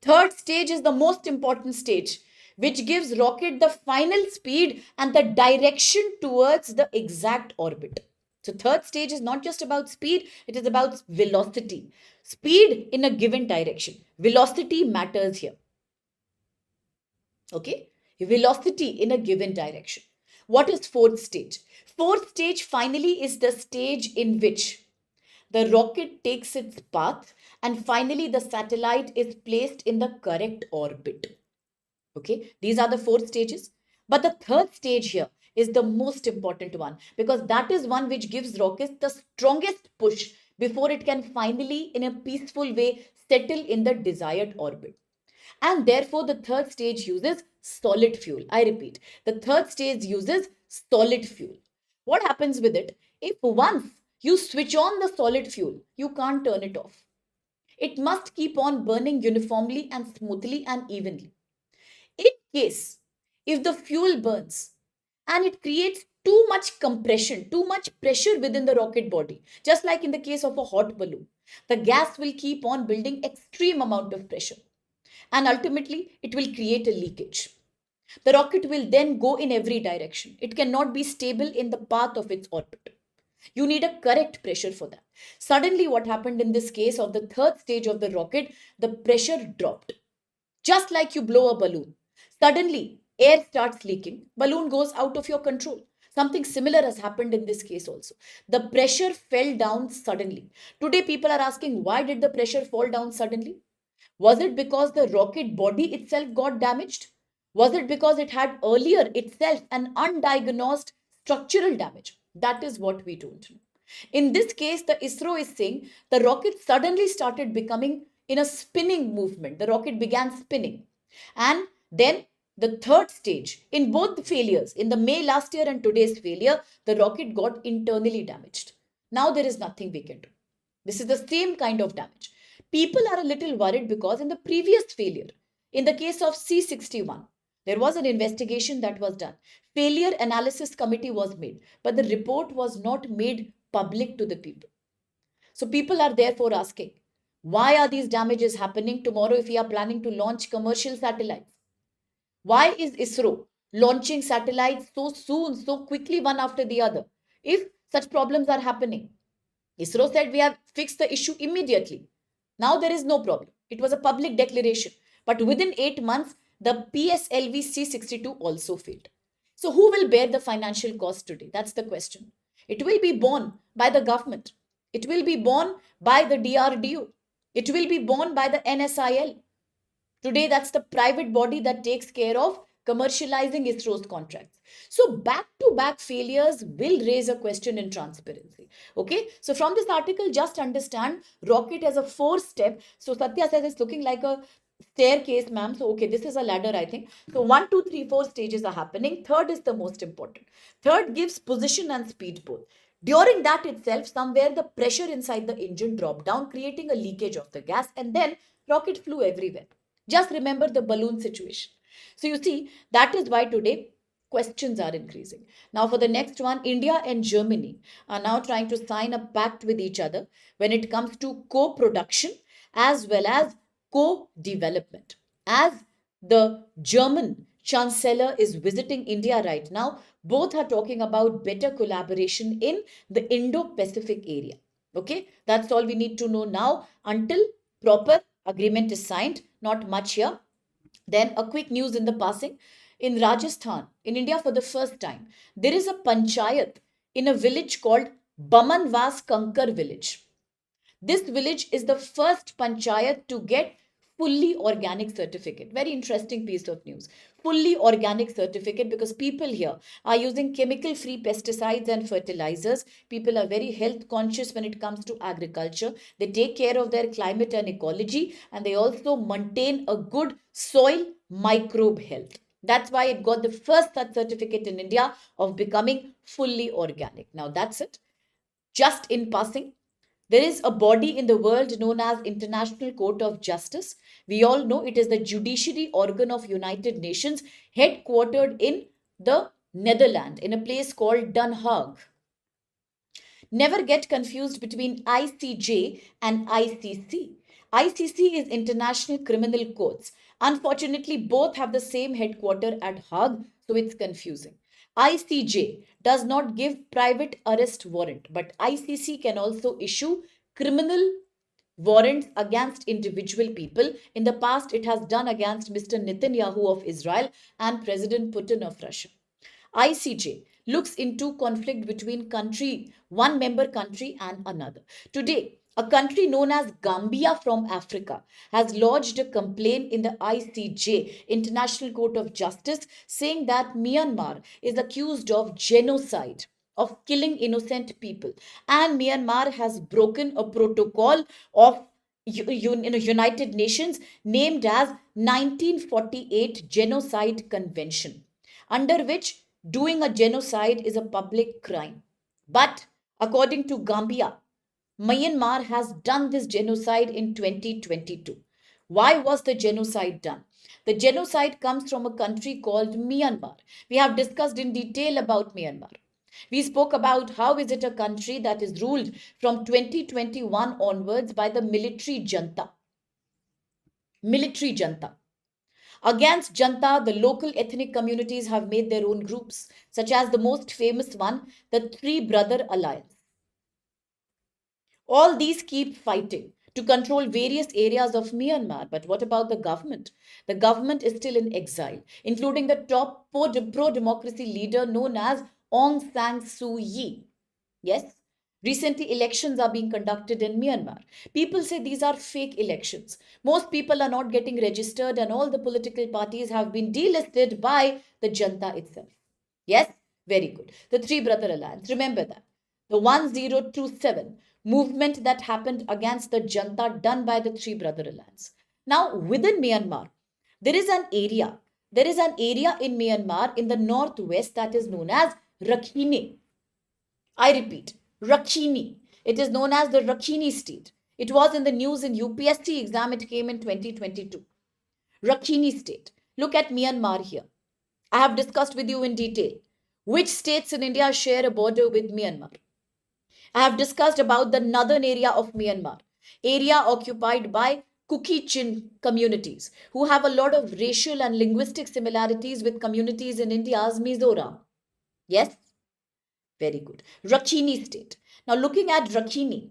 Third stage is the most important stage, which gives rocket the final speed and the direction towards the exact orbit. So third stage is not just about speed, it is about velocity. Speed in a given direction. Velocity matters here. Okay? Velocity in a given direction. What is fourth stage? Fourth stage finally is the stage in which the rocket takes its path, and finally the satellite is placed in the correct orbit. Okay, these are the four stages. But the third stage here is the most important one, because that is one which gives rockets the strongest push before it can finally, in a peaceful way, settle in the desired orbit. And therefore, the third stage uses solid fuel. I repeat, the third stage uses solid fuel. What happens with it? If once you switch on the solid fuel, you can't turn it off. It must keep on burning uniformly and smoothly and evenly. In case if the fuel burns and it creates too much compression, too much pressure within the rocket body, just like in the case of a hot balloon, the gas will keep on building extreme amount of pressure, and ultimately it will create a leakage. The rocket will then go in every direction. It cannot be stable in the path of its orbit. You need a correct pressure for that. Suddenly, what happened in this case of the third stage of the rocket, the pressure dropped. Just like you blow a balloon. Suddenly, air starts leaking, balloon goes out of your control. Something similar has happened in this case also. The pressure fell down suddenly. Today, people are asking, why did the pressure fall down suddenly? Was it because the rocket body itself got damaged? Was it because it had earlier itself an undiagnosed structural damage? That is what we don't know. In this case, the ISRO is saying the rocket suddenly started becoming in a spinning movement. The rocket began spinning. And then the third stage, in both the failures, in the May last year and today's failure, the rocket got internally damaged. Now there is nothing we can do. This is the same kind of damage. People are a little worried because in the previous failure, in the case of C61, there was an investigation that was done. Failure analysis committee was made, but the report was not made public to the people. So people are therefore asking, why are these damages happening tomorrow if we are planning to launch commercial satellites? Why is ISRO launching satellites so soon, so quickly, one after the other, if such problems are happening? ISRO said we have fixed the issue immediately. Now there is no problem. It was a public declaration. But within 8 months, the PSLV C62 also failed. So who will bear the financial cost today? That's the question. It will be borne by the government. It will be borne by the DRDO. It will be borne by the NSIL. Today, that's the private body that takes care of commercializing ISRO's contracts. So back-to-back failures will raise a question in transparency. Okay, so from this article, just understand rocket as a four-step. So Satya says it's looking like a staircase, ma'am. So okay, this is a ladder, I think. So 1, 2, 3, 4 stages are happening. Third is the most important. Third gives position and speed both. During that itself, somewhere the pressure inside the engine dropped down, creating a leakage of the gas, and then rocket flew everywhere. Just remember the balloon situation. So you see, that is why today questions are increasing. Now, for the next one, India and Germany are now trying to sign a pact with each other when it comes to co production as well as co development. As the German Chancellor is visiting India right now, both are talking about better collaboration in the Indo Pacific area. Okay, that's all we need to know now until proper agreement is signed. Not much here. Then a quick news in the passing. In Rajasthan, in India for the first time, there is a panchayat in a village called Bamanvas Kankar village. This village is the first panchayat to get fully organic certificate. Very interesting piece of news. Fully organic certificate, because people here are using chemical free pesticides and fertilizers. People are very health conscious when it comes to agriculture. They take care of their climate and ecology, and they also maintain a good soil microbe health. That's why it got the first such certificate in India of becoming fully organic. Now that's it. Just in passing, there is a body in the world known as International Court of Justice. We all know it is the judiciary organ of United Nations, headquartered in the Netherlands, in a place called Den Haag. Never get confused between ICJ and ICC. ICC is International Criminal Courts. Unfortunately, both have the same headquarter at Hague, so it's confusing. ICJ does not give private arrest warrant, but ICC can also issue criminal warrants against individual people. In the past, it has done against Mr. Netanyahu of Israel and President Putin of Russia. ICJ looks into conflict between one member country and another. Today, a country known as Gambia from Africa has lodged a complaint in the ICJ, International Court of Justice, saying that Myanmar is accused of genocide, of killing innocent people, and Myanmar has broken a protocol of United Nations named as 1948 Genocide Convention, under which doing a genocide is a public crime. But according to Gambia, Myanmar has done this genocide in 2022. Why was the genocide done? The genocide comes from a country called Myanmar. We have discussed in detail about Myanmar. We spoke about how is it a country that is ruled from 2021 onwards by the military junta. Military junta. Against junta, the local ethnic communities have made their own groups, such as the most famous one, the Three Brother Alliance. All these keep fighting to control various areas of Myanmar. But what about the government? The government is still in exile, including the top pro democracy leader known as Aung San Suu Kyi. Yes, recently elections are being conducted in Myanmar. People say these are fake elections. Most people are not getting registered, and all the political parties have been delisted by the junta itself. Yes, very good. The Three Brother Alliance, remember that. The 1027 movement that happened against the junta done by the Three Brother Alliance. Now, within Myanmar, there is an area. There is an area in Myanmar in the northwest that is known as Rakhine. I repeat, Rakhine. It is known as the Rakhine state. It was in the news in UPSC exam. It came in 2022. Rakhine state. Look at Myanmar here. I have discussed with you in detail which states in India share a border with Myanmar. I have discussed about the northern area of Myanmar, area occupied by Kuki-Chin communities who have a lot of racial and linguistic similarities with communities in India's Mizoram. Yes, very good. Rakhine state. Now looking at Rakhine.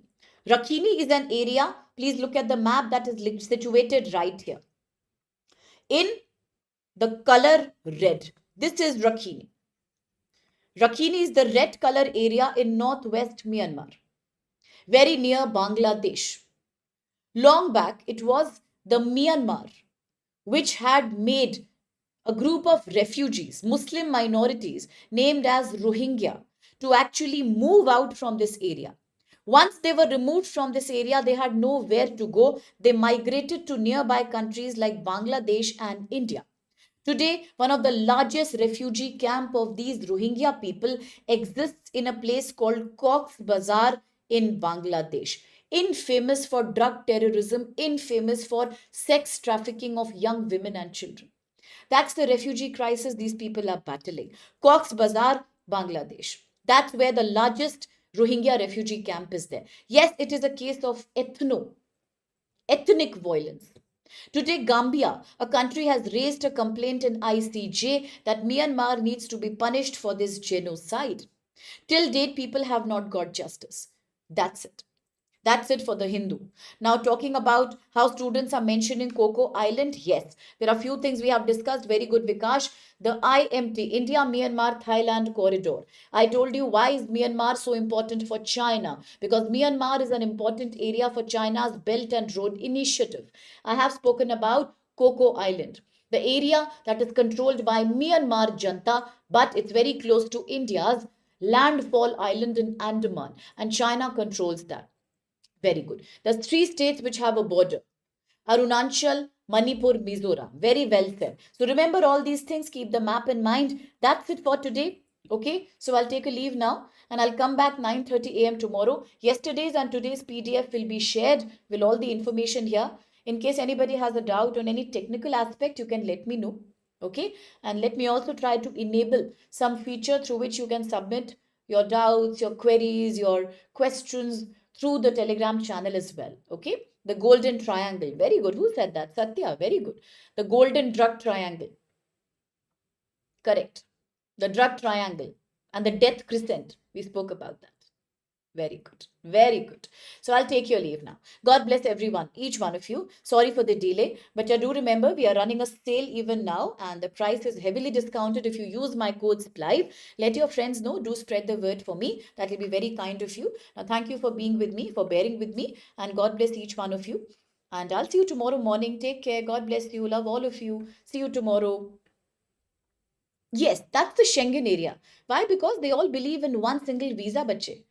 Rakhine is an area, please look at the map that is situated right here. In the color red, this is Rakhine. Rakhine is the red color area in northwest Myanmar, very near Bangladesh. Long back, it was the Myanmar which had made a group of refugees, Muslim minorities named as Rohingya, to actually move out from this area. Once they were removed from this area, they had nowhere to go. They migrated to nearby countries like Bangladesh and India. Today, one of the largest refugee camp of these Rohingya people exists in a place called Cox's Bazar in Bangladesh. Infamous for drug terrorism, infamous for sex trafficking of young women and children. That's the refugee crisis these people are battling. Cox's Bazar, Bangladesh. That's where the largest Rohingya refugee camp is there. Yes, it is a case of ethnic violence. Today, Gambia, a country, has raised a complaint in ICJ that Myanmar needs to be punished for this genocide. Till date, people have not got justice. That's it. That's it for the Hindu. Now, talking about how students are mentioning Coco Island, yes, there are few things we have discussed. Very good, Vikash. The IMT, India, Myanmar, Thailand corridor. I told you why is Myanmar so important for China? Because Myanmar is an important area for China's Belt and Road Initiative. I have spoken about Coco Island, the area that is controlled by Myanmar junta, but it's very close to India's landfall island in Andaman, and China controls that. Very good. There's three states which have a border: Arunachal, Manipur, Mizoram. Very well said. So remember all these things, keep the map in mind. That's it for today. Okay, so I'll take a leave now and I'll come back 9:30 a.m. tomorrow. Yesterday's and today's PDF will be shared with all the information here. In case anybody has a doubt on any technical aspect, you can let me know. Okay, and let me also try to enable some feature through which you can submit your doubts, your queries, your questions through the Telegram channel as well. Okay, the golden triangle. Very good. Who said that? Satya. Very good. The golden drug triangle. Correct. The drug triangle and the death crescent. We spoke about that. Very good. Very good. So I'll take your leave now. God bless everyone, each one of you. Sorry for the delay, but do remember we are running a sale even now, and the price is heavily discounted if you use my code SUPPLIVE. Let your friends know. Do spread the word for me. That will be very kind of you. Now, thank you for being with me, for bearing with me, and God bless each one of you. And I'll see you tomorrow morning. Take care. God bless you. Love all of you. See you tomorrow. Yes, that's the Schengen area. Why? Because they all believe in one single visa, bache.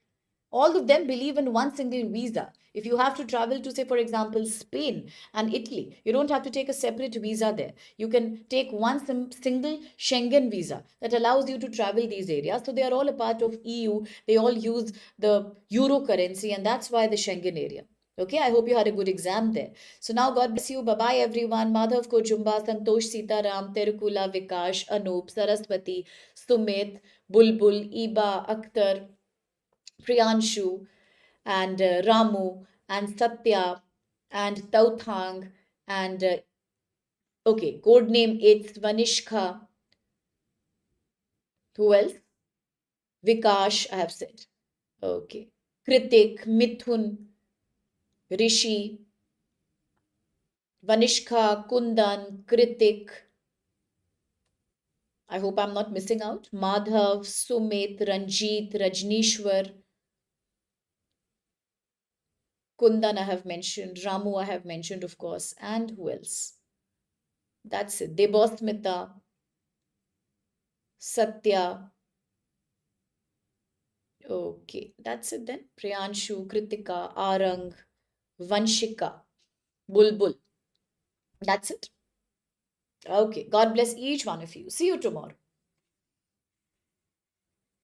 All of them believe in one single visa. If you have to travel to, say, for example, Spain and Italy, you don't have to take a separate visa there. You can take one single Schengen visa that allows you to travel these areas. So they are all a part of EU. They all use the euro currency, and that's why the Schengen area. Okay, I hope you had a good exam there. So now, God bless you. Bye bye, everyone. Madhav Kojumba, Santosh Sitaram, Terukula Vikash, Anup, Saraswati, Sumit, Bulbul, Iba, Akhtar, Priyanshu, and Ramu, and Satya, and Tauthang, and okay, code name it's Vanishka. Who else? Vikash, I have said. Okay. Kritik, Mithun, Rishi, Vanishka, Kundan, Kritik. I hope I'm not missing out. Madhav, Sumit, Ranjit, Rajnishwar, Kundan I have mentioned, Ramu I have mentioned, of course, and who else? That's it. Debosmita, Satya. Okay, that's it then. Priyanshu, Kritika, Arang, Vanshika, Bulbul. That's it. Okay, God bless each one of you. See you tomorrow.